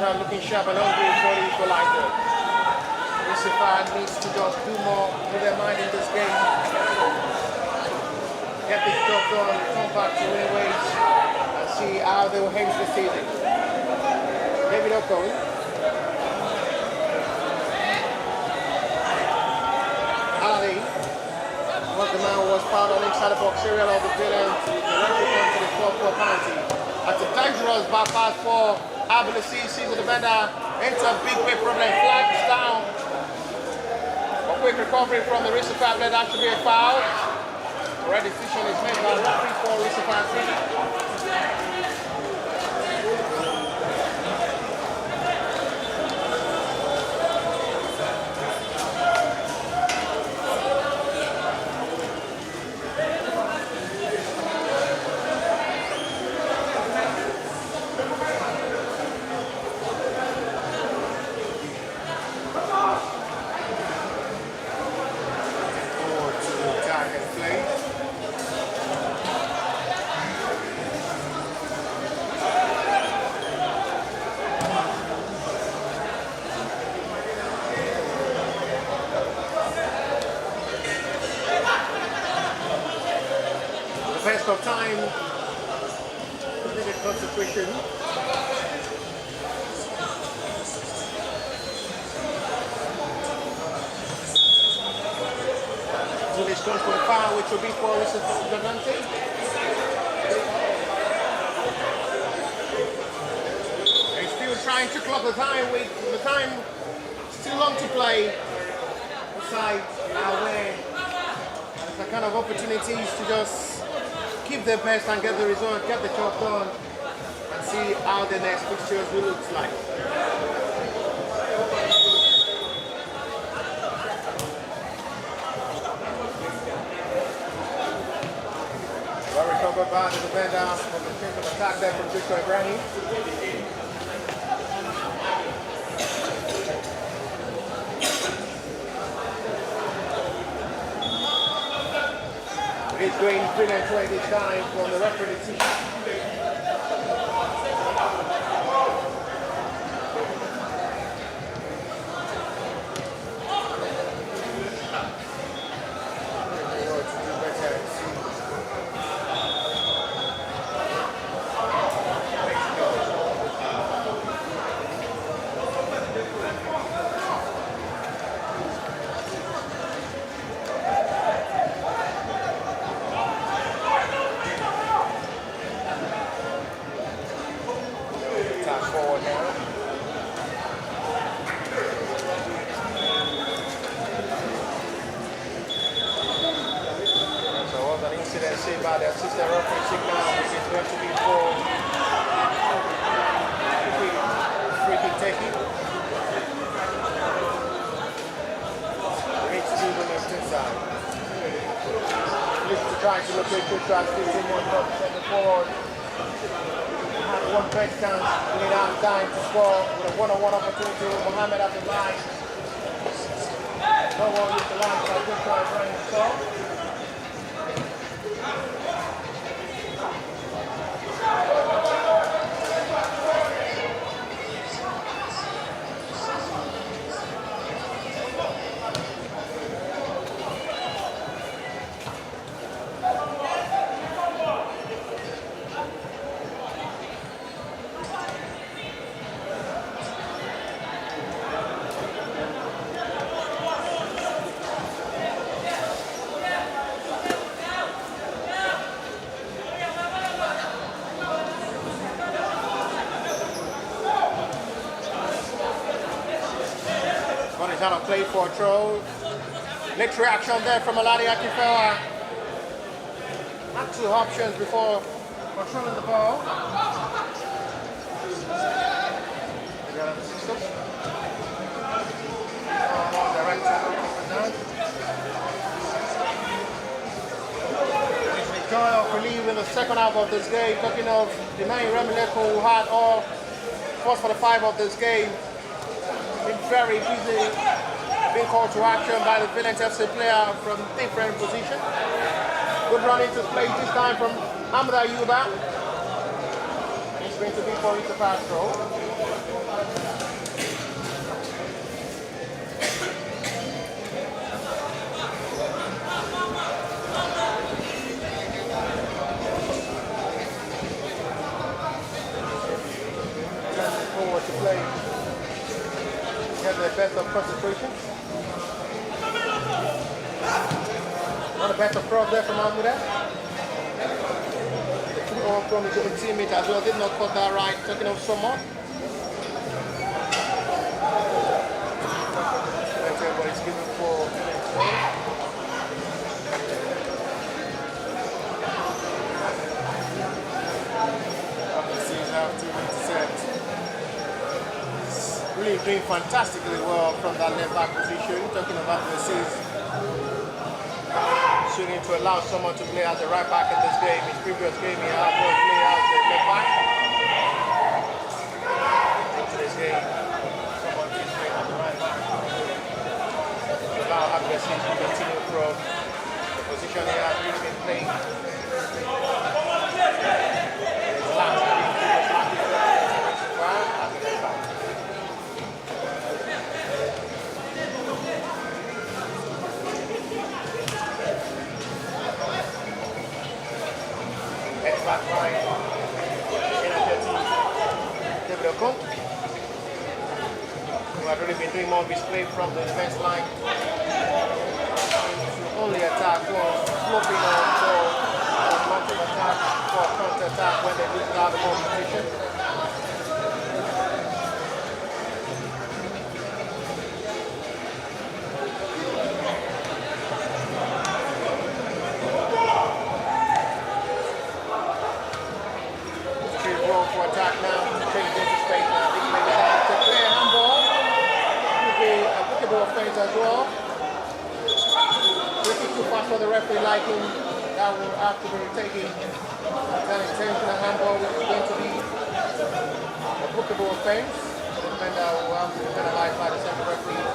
Looking sharp and hungry for the equalizer. Sapphire needs to just do more with their mind in this game. Get this job done, come back to win ways, and see how they will end the season. David Okon. Ali, what the man was found on inside the box area of the Valiant. The referee to the 12-4 penalty. That's a dangerous bypass for Ability sees the defender into a big problem, flags down. A quick recovery from the Sapphire player, that should be a foul. The right decision is made by the referee for Sapphire. Best of time, needed concentration. Julius goes for the foul, which will be for Valiant. He's still trying to clock the time with the time still long to play. Side away. It's a kind of opportunities to just keep their best and get the result, get the job done, and see how the next fixtures will look like. Well recovered by the defender from the change of attack there from Victor Ibrahim. It's going brilliant play this time from the referee team. By the assistant referee signal, which is going to be for free kick taking. Needs to be the left inside. Looks to try to locate good tries, still 2 more shots, second forward. Had one best chance in half time to score with a one-on-one opportunity with Mohammed at the line. No one used the line, but a good try running the score. Trying to play for a throw. Next reaction there from Aladi Akifewa. Had 2 options before controlling the ball. Joy of relief in the second half of this game. Talking of the man Remileko who had all first for the 5 of this game. Been very busy, being called to action by the Valiant FC player from different positions. Good run into play this time from Hamza Yuba. It's going to be for his fast throw. Turning forward to play. Have the best of concentration. Not a best of cross there from Almuda. The 2-0 from his own teammate as well. Did not cut that right, taking off someone. That's what he's given for. Really doing fantastically well from that left back position. Talking about the season, shooting to allow someone to play as a right back in this game. His previous game he had one play as a left back. Into this game, someone to play as a right back. Allow Aggressive to continue from the position he has really been playing. Back line, who had already been doing more display from the defense line. Only attack was sloping on for mounting attack for counter attack when they lose out the ball position. offense as well. If it's too fast for the referee liking, that will have to be taken. An intentional handball, which is going to be a bookable offense. The defender will have to be penalized by the second referee.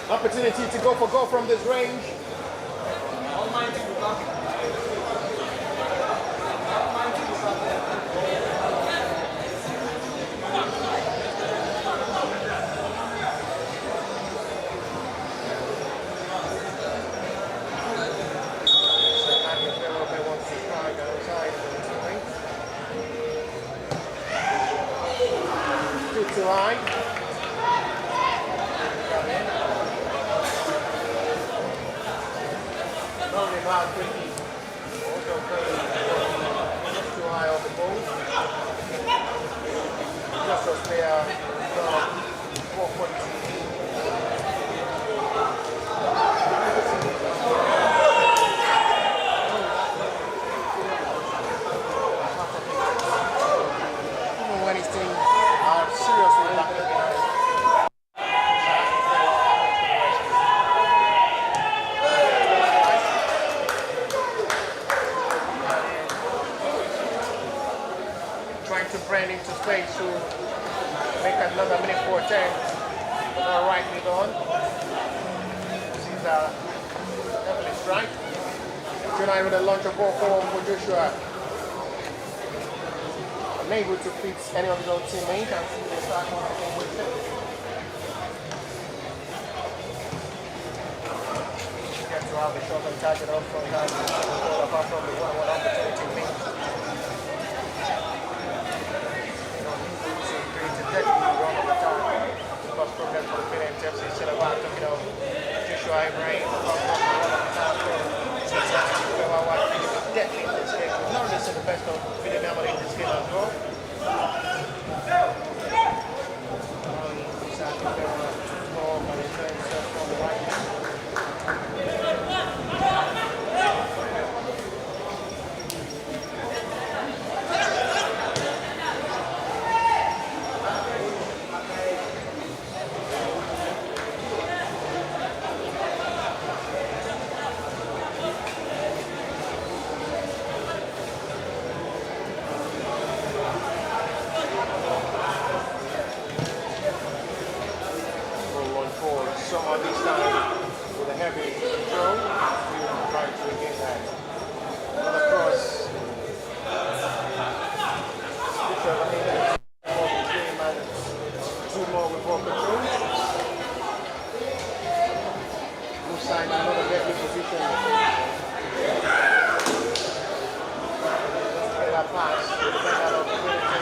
Opportunity to go for goal from this range. To line. Only about 50. Also just too high off the ball. Just a player from 440. Even when his team are seriously back again. Brand into space to make another minute 4:10. All right, mid on. This is a heavily strike. Tonight with a launch of ball forward for Joshua. Unable to fit any of his own teammates and see the start with it. Get to have the shot on target off from that. Apart from the 1-1 opportunity wins. Problem for the Valiant FC still about to Joshua Ibrahim definitely in this game. Not just the best of video memory in this game as well. From the right. Somehow this time with a heavy throw, we will try to regain that. Another cross. Two more with ball control. Blue side, another deadly position. Get that pass. That opportunity.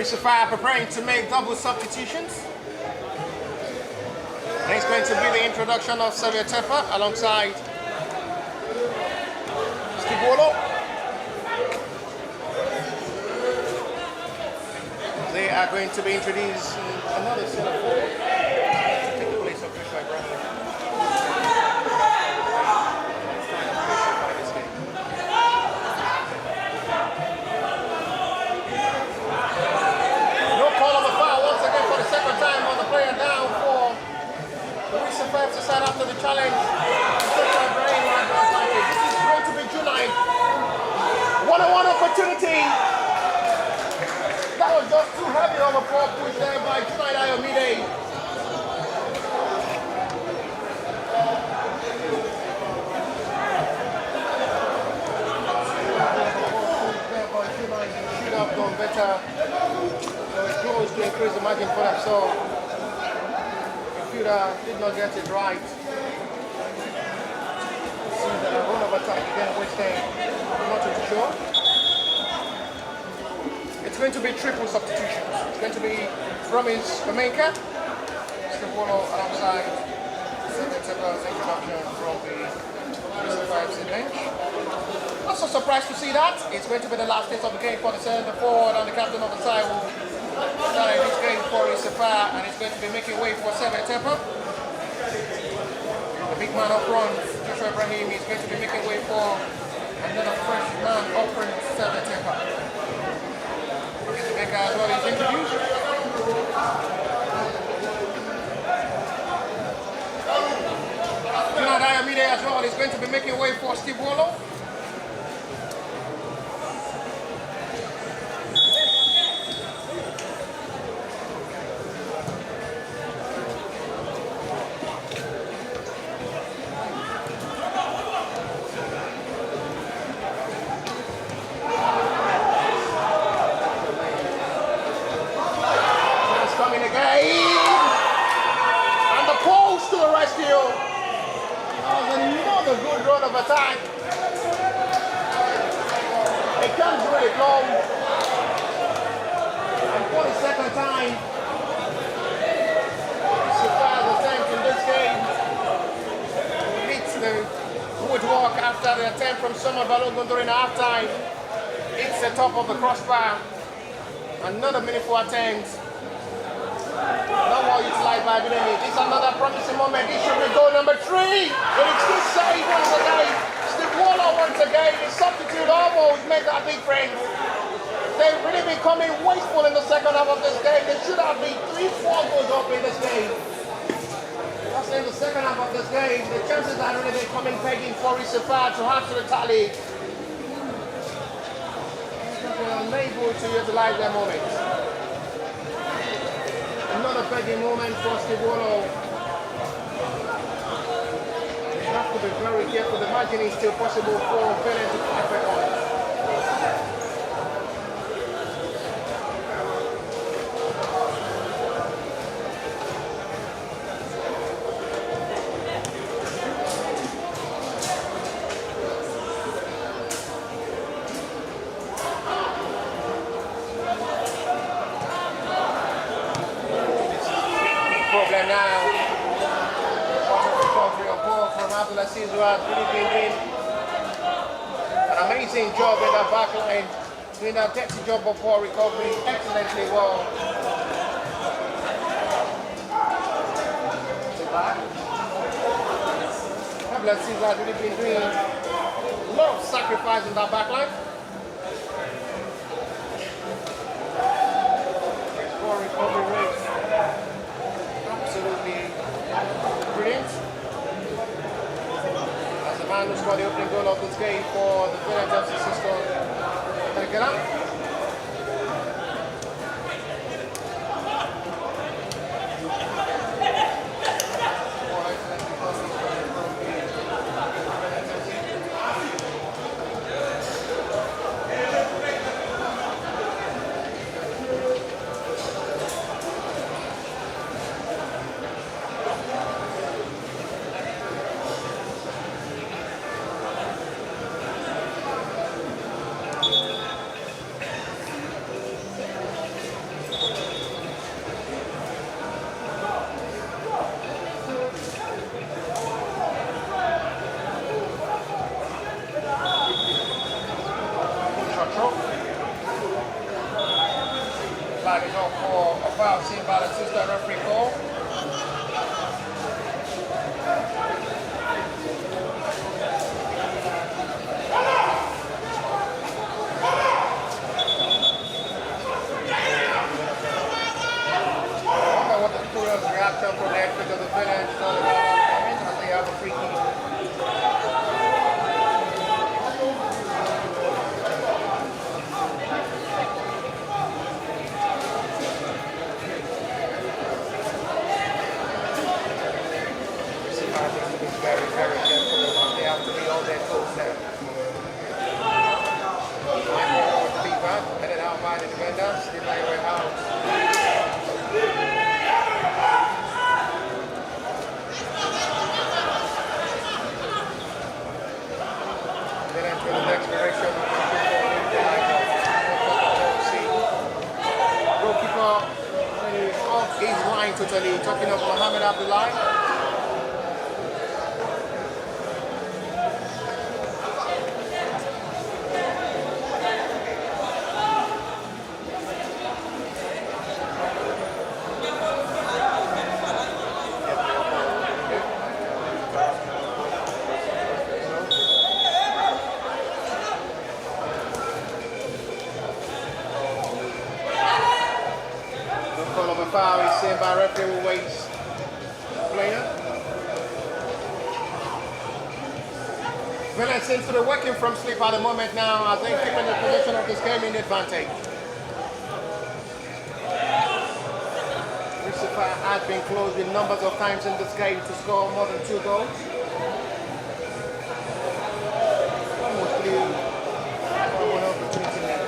Sapphire preparing to make double substitutions. And it's going to be the introduction of Sapphire alongside Dipo. They are going to be introducing another set of four. Take the place of Ijebu. To set after the challenge. This is going to be July. One-on-one opportunity. That was just too heavy of a ball push there by July Ayomide. Should have done better. So it's close to increase the margin for that. So did not get it right. Seems that a run of attack again, which I'm not too sure. It's going to be triple substitutions. It's going to be Promise Flamenca, Stevolo alongside Sapphire's introduction from the Sapphire bench. Not so surprised to see that. It's going to be the last test of the game for the center forward and the captain of the side will start this game for Sapphire, and it's going to be making way for Sapphire. The big man up front, Joshua Ibrahim, is going to be making way for another fresh man up front, Sapphire. Make as well is introduced. Dina as well is going to be making way for Steve Wallow. Attack. It comes really close. And for the second time, Sapphire's attempt in this game hits the woodwork after the attempt from Summer Balogun during halftime. It's the top of the crossbar. Another meaningful attempt. No more utilized by Valiant. It's another promising moment. It should be goal number 3. But it's still saved once again. Steve Wallow once again. The substitute almost made that difference. They've really been coming wasteful in the second half of this game. There should have been 3-4 goals up in this game. That's in the second half of this game. The chances are really been coming begging for Sapphire to have to the tally. They're unable to utilize their moments. Another begging moment for Steve Wallow. You have to be very careful. The margin is still possible for Valiant to fight back on. Problem now. Recovery of ball from Abdulaziz, who has really been doing an amazing job in that back line, doing that dirty job of ball recovery excellently well. Abdulaziz has really been doing a lot of sacrifice in that back line. Ball recovery rate. Absolutely brilliant. As the man who scored the opening goal of this game for the Valiant FC system, flag is off for a foul seen by the assistant referee call. Reaction from the exit of the Valiant. So they have a free kick. Sapphire needs to be very, very careful. They have to be on their toes now. Dipo, headed out by the defenders. Still way out. The next direction goalkeeper off his line totally, talking of Mohamed Abdullahi. Foul is seen by referee who waits player. Valiant seems to be working from sleep at the moment now. I think keeping the position of this game in advantage. Sapphire has been close in numbers of times in this game to score more than 2 goals. Almost through one opportunity now.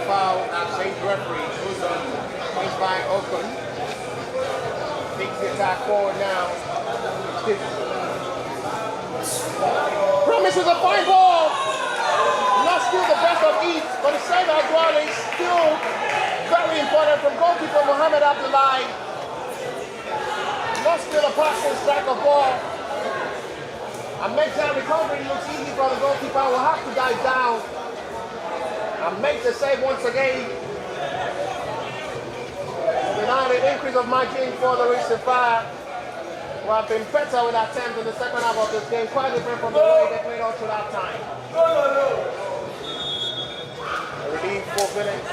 Foul, Saint referee, who's by Oakland. Takes the attack forward now. Promises a fine ball. Not still the best of each, but the save as well is still very important from goalkeeper Mohamed Abdullahi. Not still a passing strike of ball. And makes that recovery looks easy for the goalkeeper. Will have to dive down and make the save once again. Without an increase of margin for the Sapphire, who have been better with attempts in the second half of this game, quite different from the way they played all through that time. A relief for Valiant.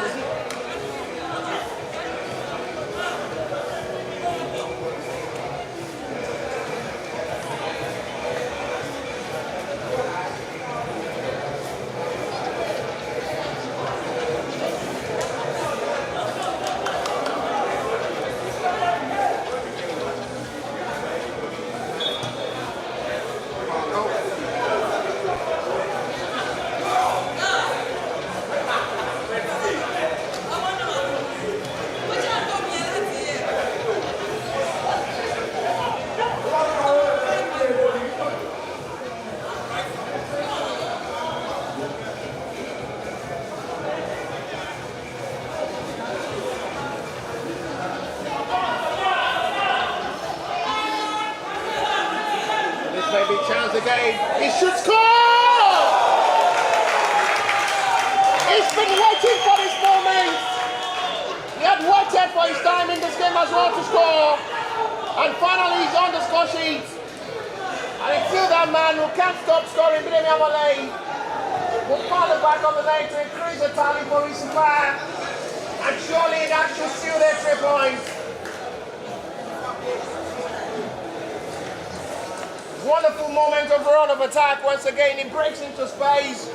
Maybe chance again. He should score! He's been waiting for this moment. He had waited for his time in this game as well to score. And finally he's on the score sheet. And it's still that man who can't stop scoring, Dina will follow back on the leg to increase the tally for his Sapphire. And surely that should seal their 3 points. Wonderful moment of run of attack. Once again, he breaks into space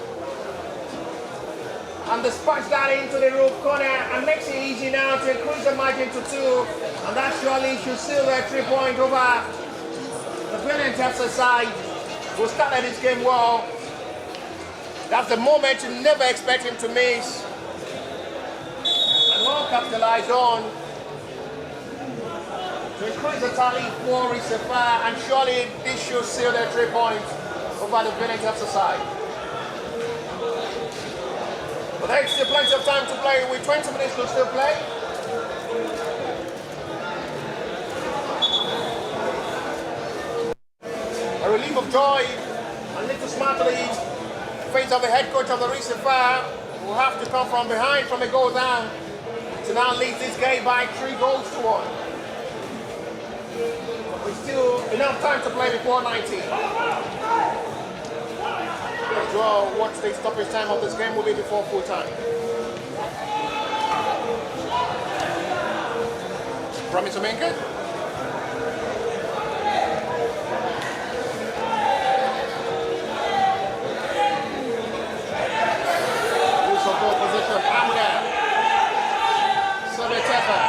and dispatches that into the roof corner and makes it easy now to increase the margin to 2. And that surely should seal their 3 points over the Valiant side, who started this game well. That's the moment you never expect him to miss. And well capitalized on to increase the tally for Sapphire, and surely this should seal their 3 points over the Valiant side. But there's still plenty of time to play, with 20 minutes to still play. A relief of joy, a little smart to the face of the head coach of the Sapphire, will have to come from behind from a goal down to now lead this game by 3 goals to 1. There's still enough time to play before 19. As well, what the stoppage time of this game will be before full time. Promise to make it? Position, Amga, Sobeteka,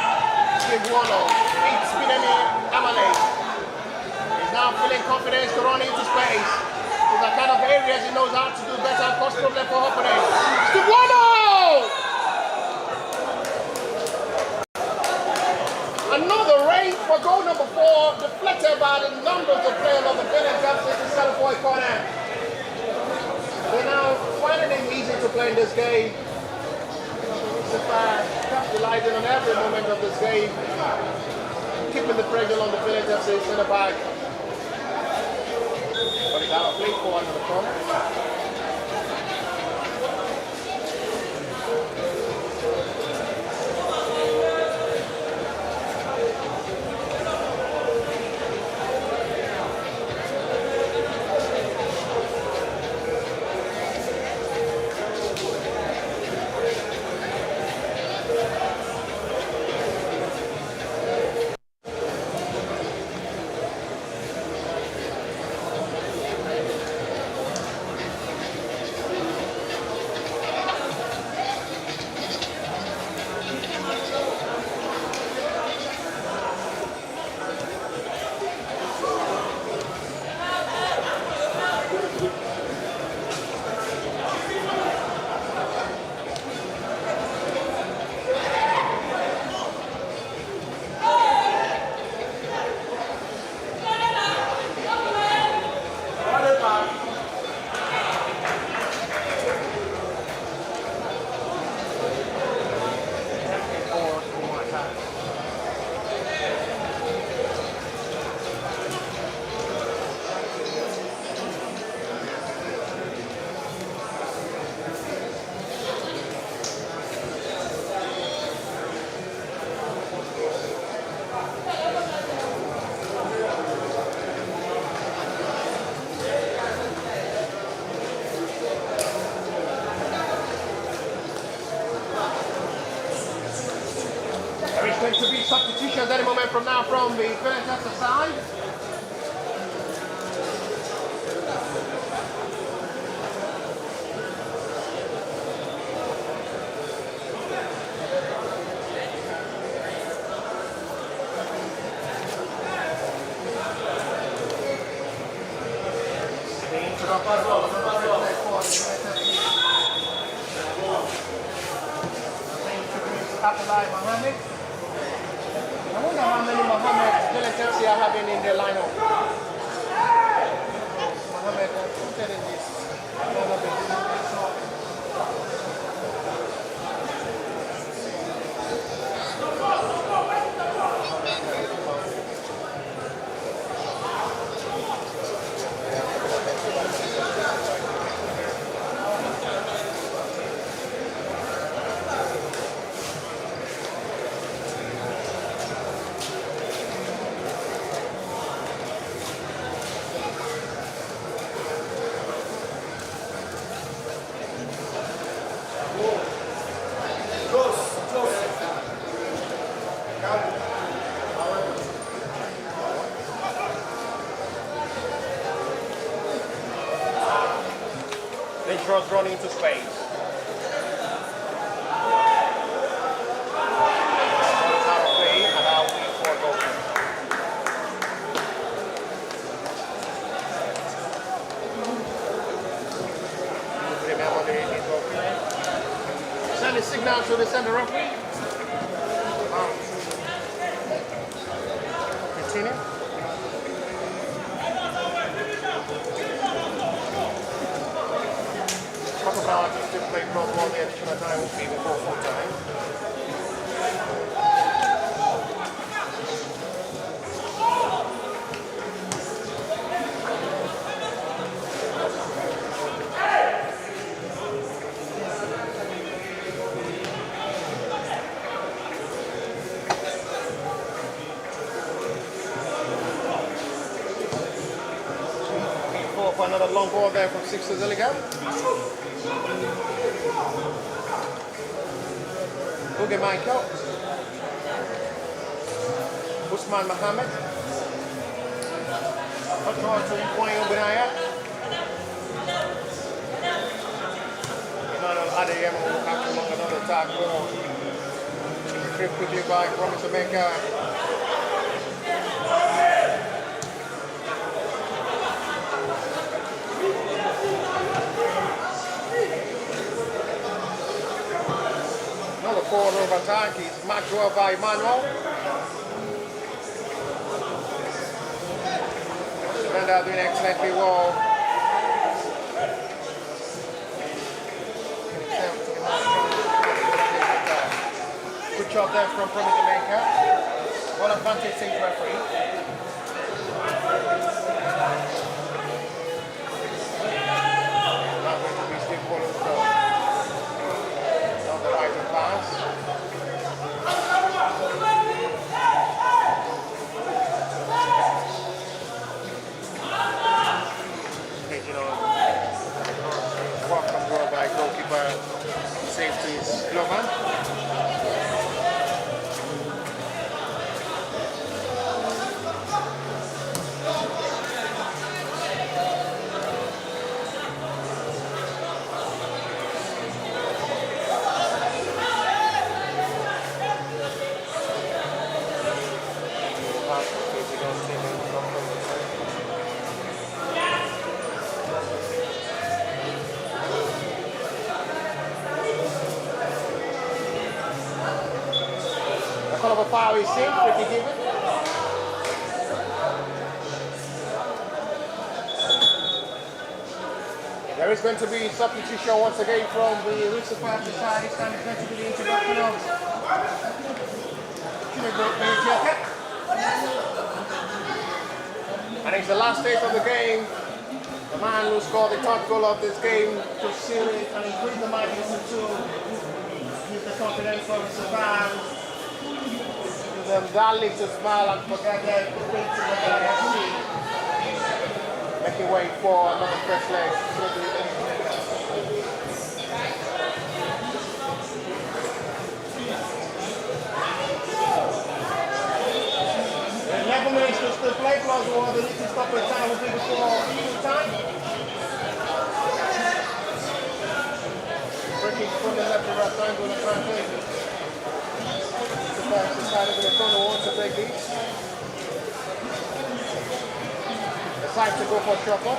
Ijebu, It's Spinemi, Amale. He's now feeling confidence to run into space. These are kind of areas he knows how to do better and cause problem for opponents. Ijebu! Another race for goal number 4, deflected by the numbers of players of the Valiant to settle for a corner. They're now finding it easy to play in this game. Sapphire capitalizing on every moment of this game, keeping the pressure on the Valiant FC center back. But he's out of play for under the corner. Going to be substitutions any moment from now from the Valiant side. Mohammed. I wonder how many Mohammed Valiant FC are having in their lineup. Mohammed, put it in this. Dangerous run into space. Out of play, and now we for goal. Send a signal to the center referee. Continue. About to play cross ball, the additional time will be before full time. another long ball there from TCCLEAGUE'. Boogie Michael. Usman Mohammed. Control to Ijebu Benaya. Ijebu will have to long another attack ball. Trip quickly by Promise Jamaica. Another corner of attack is matched well by Manuel. Defender doing excellently well. Good job there from Promise Jamaica. Well advantage to referee. Not going to be still following the goal. On the right of pass. Welcome goal by goalkeeper. Safety is Glover. A call of a foul is seen, pretty given. There is going to be substitution once again from the Sapphire side. This time it's going to be the introduction of and it's the last stage of the game. The man who scored the third goal of this game to seal it and increase the margin to 2. Use the confidence of the Sapphire. Give them that little smile and forget that the things to the FC. Making way for another fresh leg. Minutes to still play plus or the little stop at time will be before full time. Breaking from the left to right triangle and trying to take it. The back to side of the corner wants to take it. Decides to go for shuffle.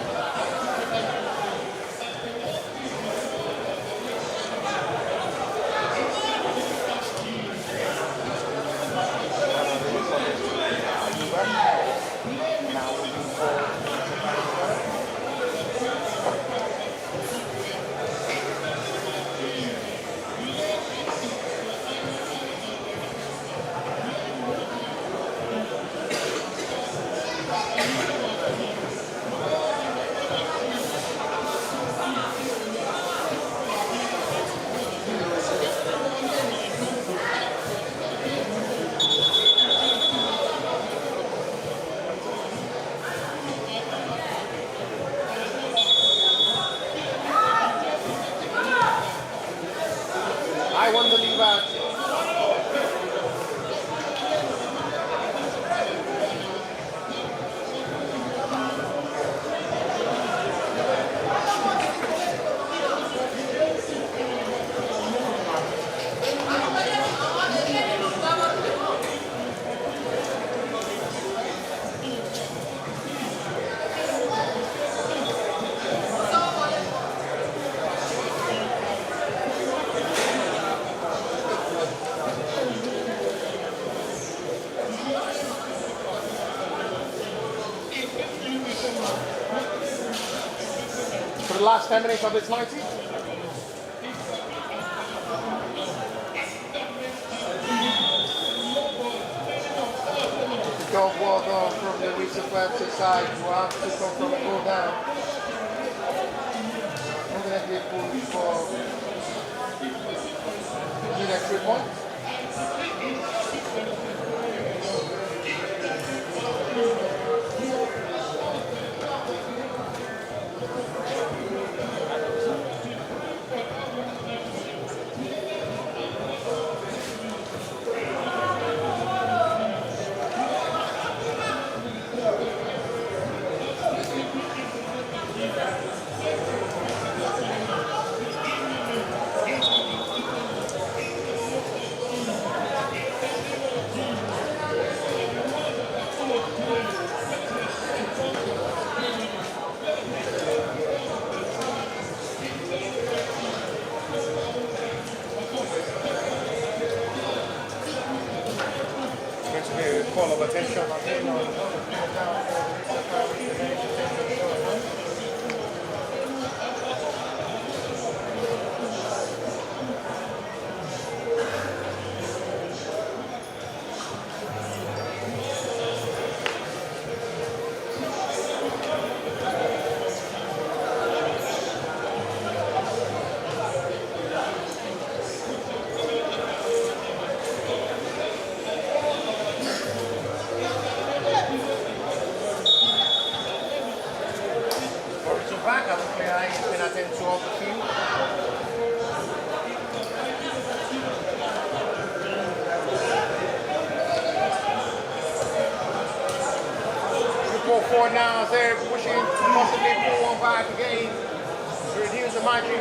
I won the lead back. For the last 10 minutes of this 90. The goal ball though from the Sapphire side will have to come from a goal down. Definitely pull for Dina 3 points. attention on him. Back up, he's been attending to off the field. Dipo forward now, they're pushing to possibly pull one back again to reduce the margin.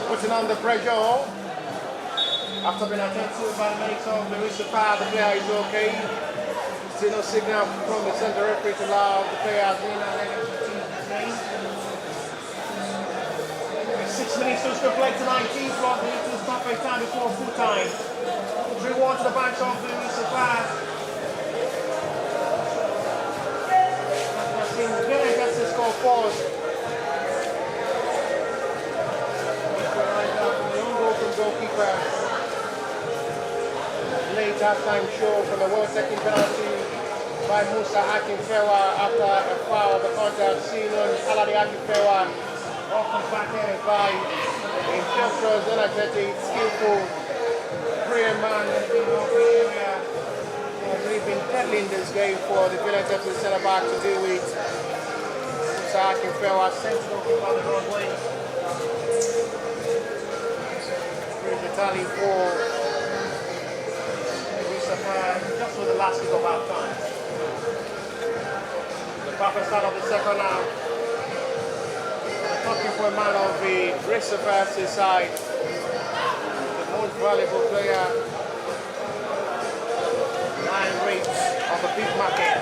Putting under pressure after being attended to by the medics of the Sapphire, the player is okay. Still no signal from the center referee to allow the player Dina to 6 minutes to still play to 19, plus the little stop a time before full time. 3-1 to the bench of the Sapphire. Valiant gets the score forced. Goalkeeper. Late halftime show from the world second penalty by Musa Akinfewa after a foul of the contest. Sinon Alade Akinfewa often backhanded by infectious, energetic, skillful, brilliant man has really been peddling this game for the Valiant FC centre back to deal with. Musa Akinfewa sent it over by the wrong way. Tally for Sapphire just with the last kick of half time. The perfect start of the second half. The talking point man of the Sapphire side, the most valuable player, 9 rates of the big market.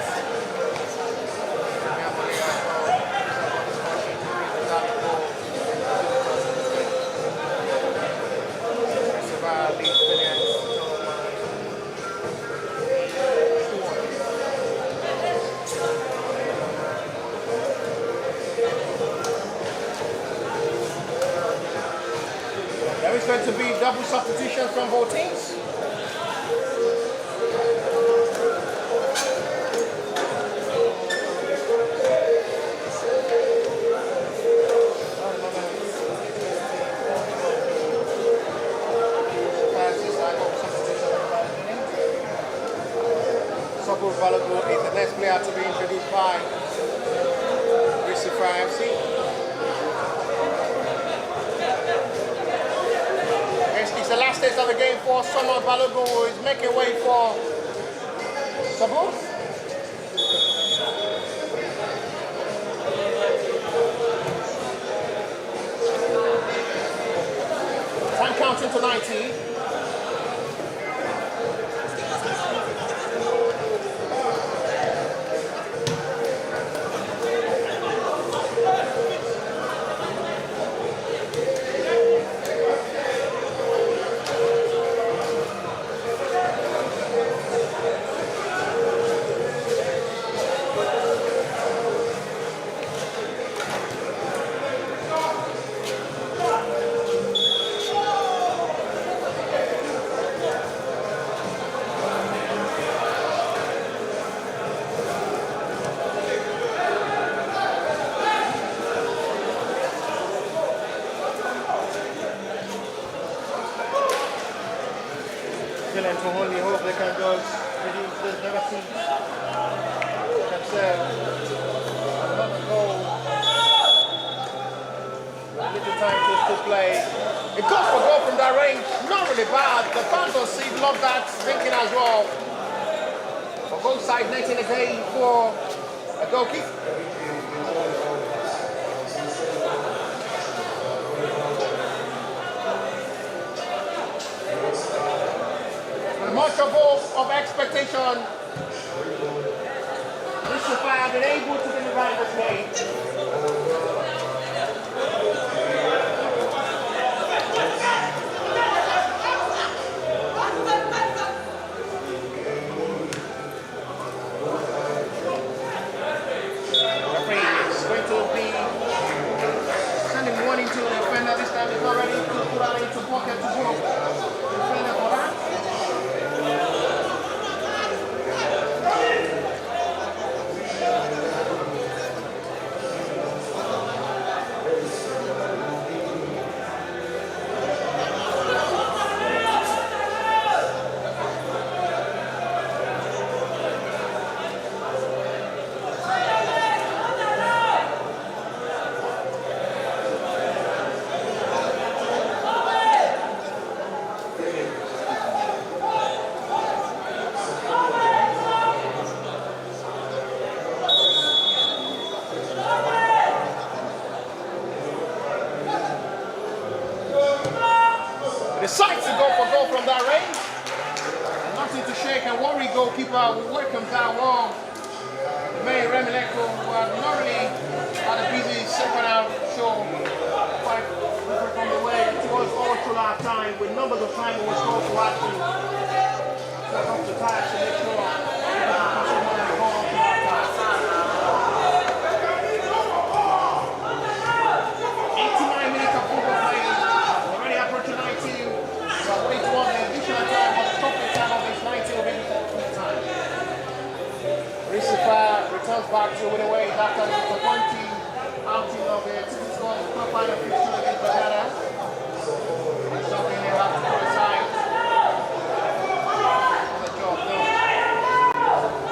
There is going to be double substitutions from both teams. Balogun is the next player to be introduced by Sapphire FC. It's the last stage of the game for Summer Balogun, who is making way for Sabu. Time counting to 90. Valiant will only hope they can just reduce this negative themselves. Another goal. A little time to play. It goes for goal from that range. Not really bad. The fans on seat love that thinking as well. For both sides, netting again for a goal kick. Much of expectation. This Sapphire have been able to deliver in this game. Referee is going to be sending warning to the defender. This time he's not ready to put out into pocket to go. Defender for that. Decides to go for goal from that range. Nothing to shake and worry. Goalkeeper will work him down well. The main Remileko, who had not really had a busy second half show, quite different from the way it was all through our time, with numbers of times we scored to actually set up the task to make sure we can consume the goal to our time. 89 minutes of football playing, already approaching 90. Wait for the additional time, but the stopping time of this 90 will be before full time. Sapphire returns back to win away after the disappointing outing of the TCCLEAGUE final fixture against Dina. It's something they have to put aside on the job done.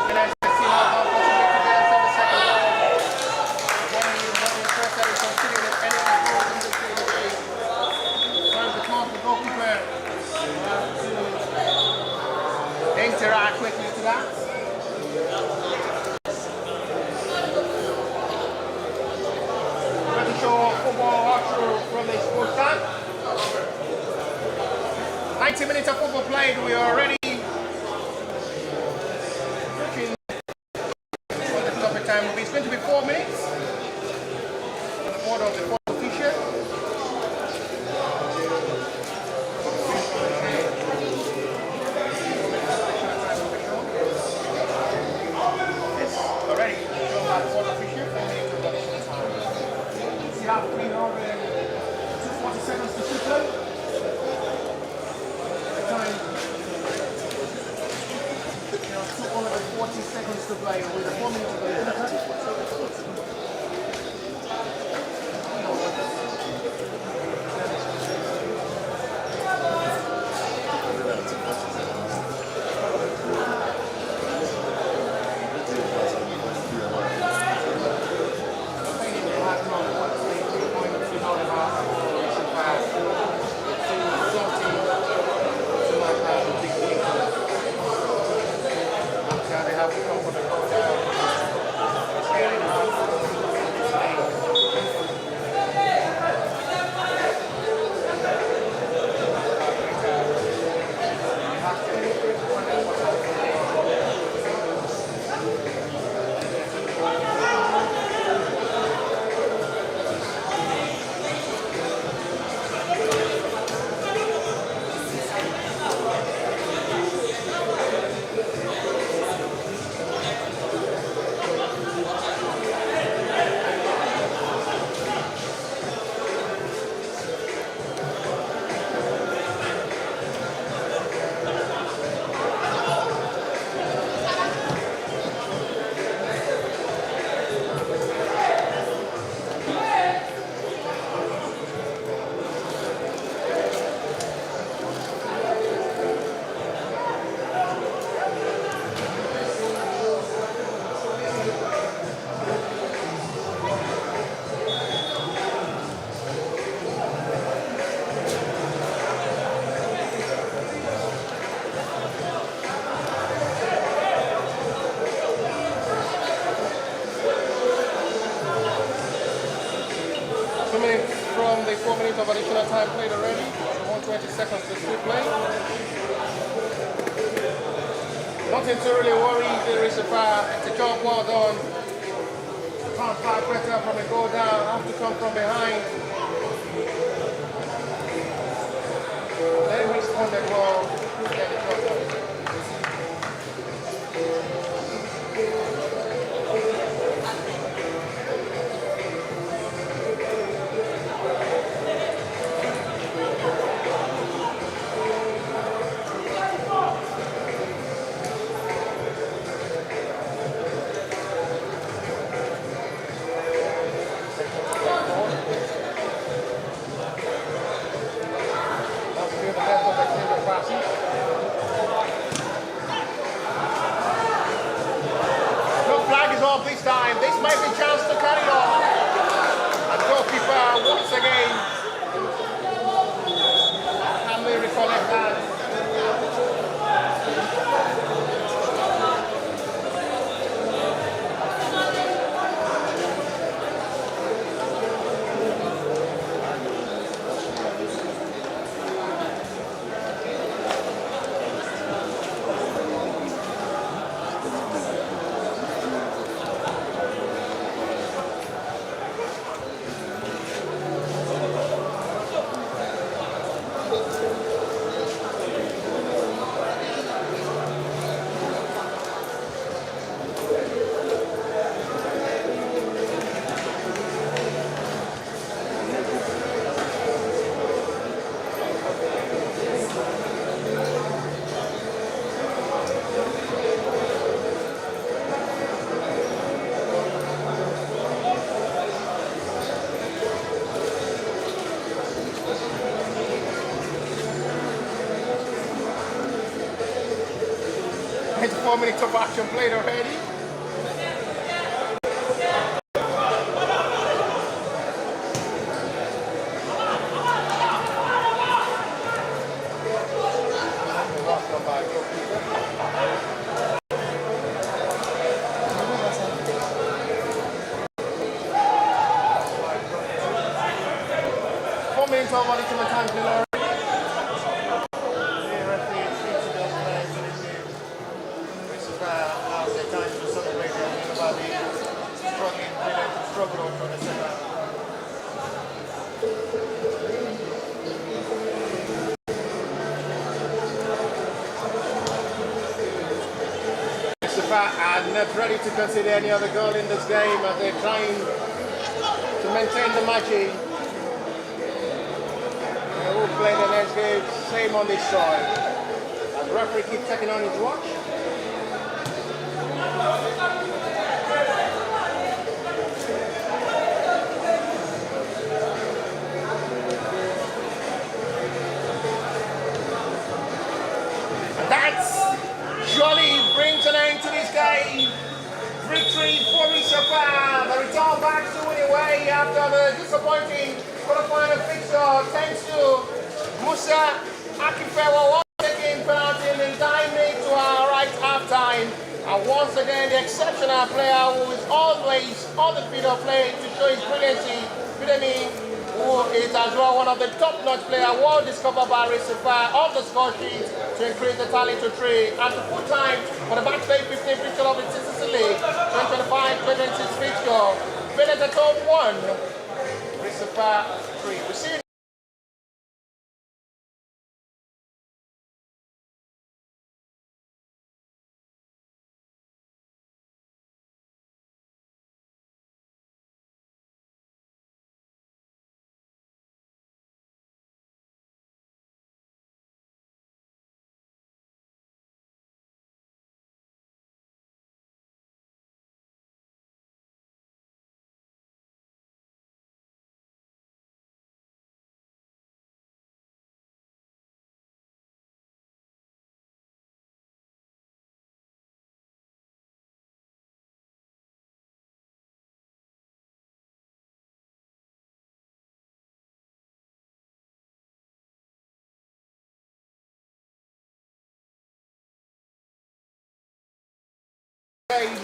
And as you see now, don't possibly to get the second goal. Again, you're not interested in considering if anyone goes in the field today. Time to come for goalkeeper. Interact quickly to that. Ready to show football walkthrough from the sports stand. 90 minutes of football played. We are already looking for the stopping time. It's going to be 4 minutes. On the board of the fourth official. Already shown by the fourth official, 4 minutes of additional time. You have 240 seconds to shoot them. The time, 240 seconds to play with 4 minutes of additional time. of additional time played already. 120 seconds to still play. Nothing to really worry. There is a job well done. Can't fight better from a goal down. Have to come from behind. They responded well. Get the job done. This time, this might be a chance to carry on. And goalkeeper once again. Can we recollect that? It's 4 minutes of action played already. Are not ready to consider any other goal in this game as they're trying to maintain the margin. They will play the next game, same on this side. As the referee keeps checking on his watch. Surely brings an end to this game. Victory for Sapphire. The return back to win away after the disappointing quarterfinal fixture thanks to Musa Akifewa once again penalty in the time made to our right half time. And once again the exceptional player who is always on the field of play to show his brilliancy, Dina, who is as well one of the top-notch players well discovered by Sapphire on the score sheet to increase the tally to 3 and to full time for the match day 15 fixture of the TCC League 2025-2026 fixture. Valiant at top 1, Sapphire 3. We see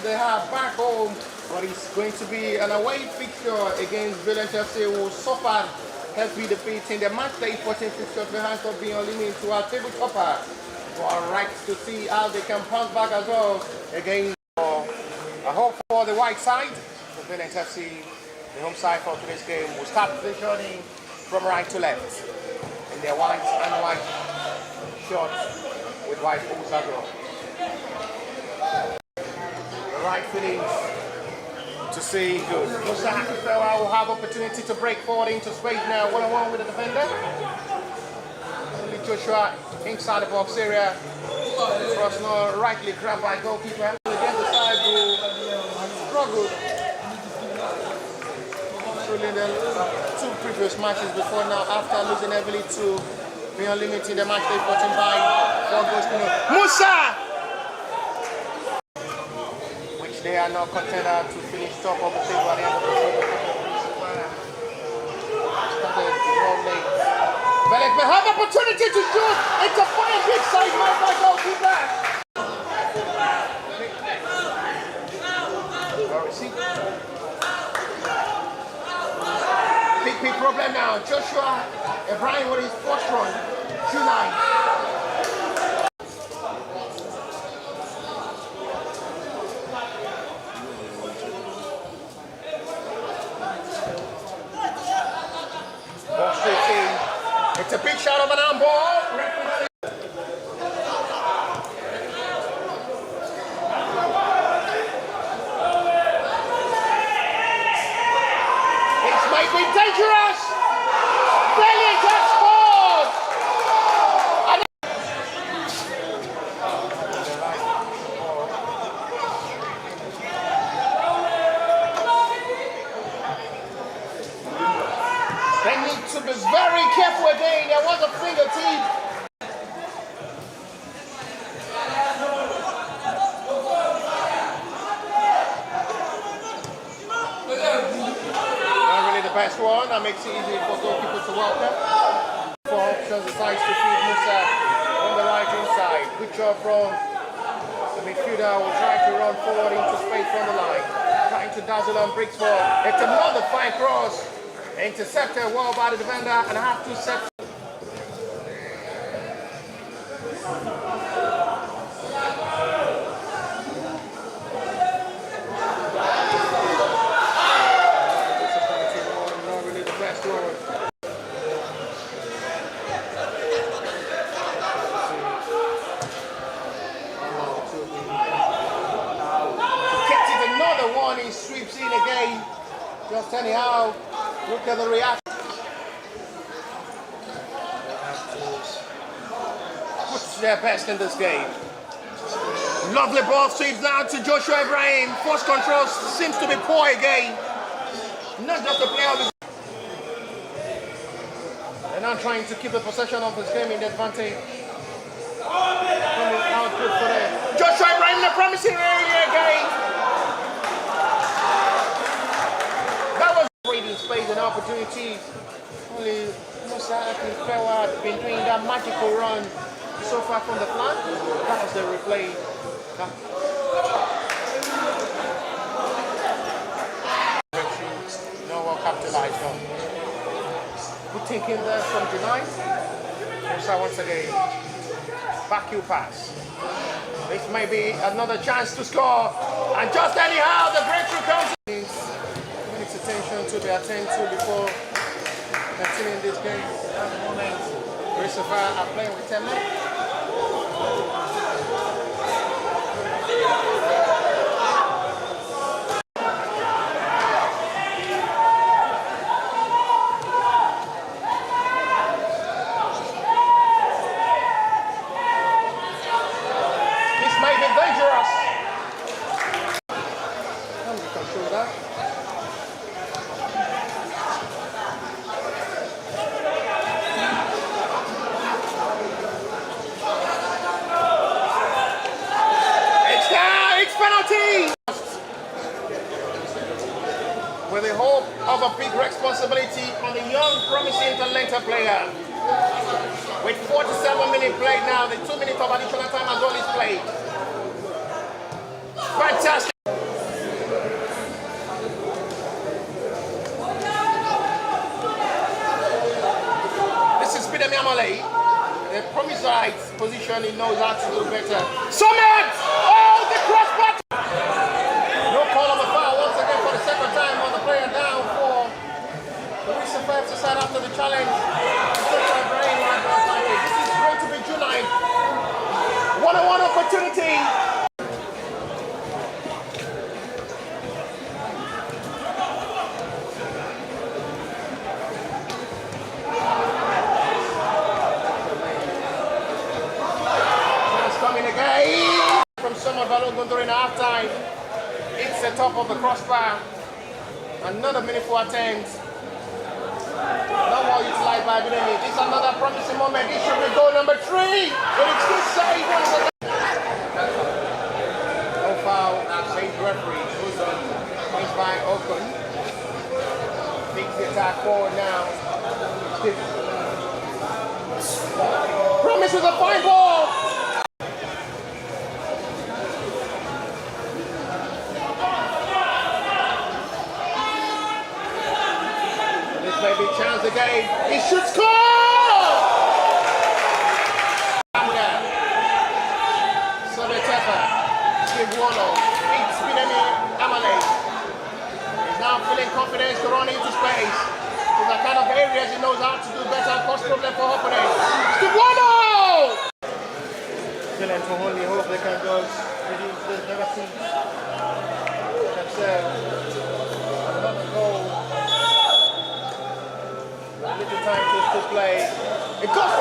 they are back home, but it's going to be an away fixture against Valiant FC, who suffered heavy defeat in the match day 14 fixture behind of being limited to our table topper. All right, to see how they can bounce back as well again. I hope for the white side, the Valiant FC, the home side for today's game, will start the journey from right to left in their white and white shorts with white boots as well. The right feelings to see good. Musa Akifewa will have opportunity to break forward into space now, one-on-one with the defender. Only Joshua inside the box area. Cross now rightly grabbed by goalkeeper. Against the side goal, struggled. Truly the two previous matches before now, after losing heavily to Beyond Limit in the match day 14 by 4 goals to nil. Musa! Which they are now contender to finish top of the table at the end of the season. Started rolling. Valiant may have the opportunity to shoot. It's a fine big side man by goalkeeper. Big problem now. Joshua Ibrahim with his first run. 2-9. Ball straight in. It's a big shot of an arm ball. Dangerous! Valiant has scored! They need to be very careful again. There was a fingertip. Best one, that makes it easy for goalkeepers to welcome. For options, decides to feed Musa on the right inside. Good job from the midfielder, will try to run forward into space from the line. Trying to dazzle on bricks for. It's another fine cross. Intercepted well by the defender and have to set. He sweeps in again. Just anyhow, look at the reaction. Puts their best in this game. Lovely ball sweeps down to Joshua Ibrahim. Force control seems to be poor again. Not just the player. They're now trying to keep the possession of this game in the advantage. Out good for them. Joshua Ibrahim, the promising area again. Space and opportunities. Only Musa Akifewa has been doing that magical run so far from the flank. That was the replay. No well capitalized on. Good thinking there from Dina. Musa once again. Back you pass. This may be another chance to score. And just anyhow the breakthrough comes. Attention to be attended to before continuing this game. At the moment, Sapphire are playing with 10 men. This may be dangerous. Can we control that? With the hope of a big responsibility on the young, promising, talented player. With 47 minutes played now, the 2 minutes of additional time has always played. Fantastic. right position, he knows how to do better. Summit! Oh, the cross button! No call of a foul once again for the second time on the player down for the recent five to side after the challenge. This is going to be July. One-on-one opportunity. Coming again from Summer Balogun during halftime. It's the top of the crossbar. Another meaningful attempt. No more utilized by Dina. This is another promising moment. This should be goal number 3. But it's still saved once again. No foul. Saved referee. Goes on. Points by Okun. Takes the attack forward now. Promises a fine ball. Maybe chance again. He should score! Sobeteka, Ijebu, it's Bidemi Amale. He's now feeling confidence to run into space. These are kind of areas he knows how to do better and cause problem for opponents. Ijebu! Excellent for only hope they can go reduce the negative themselves. Another goal. Little time to play. It goes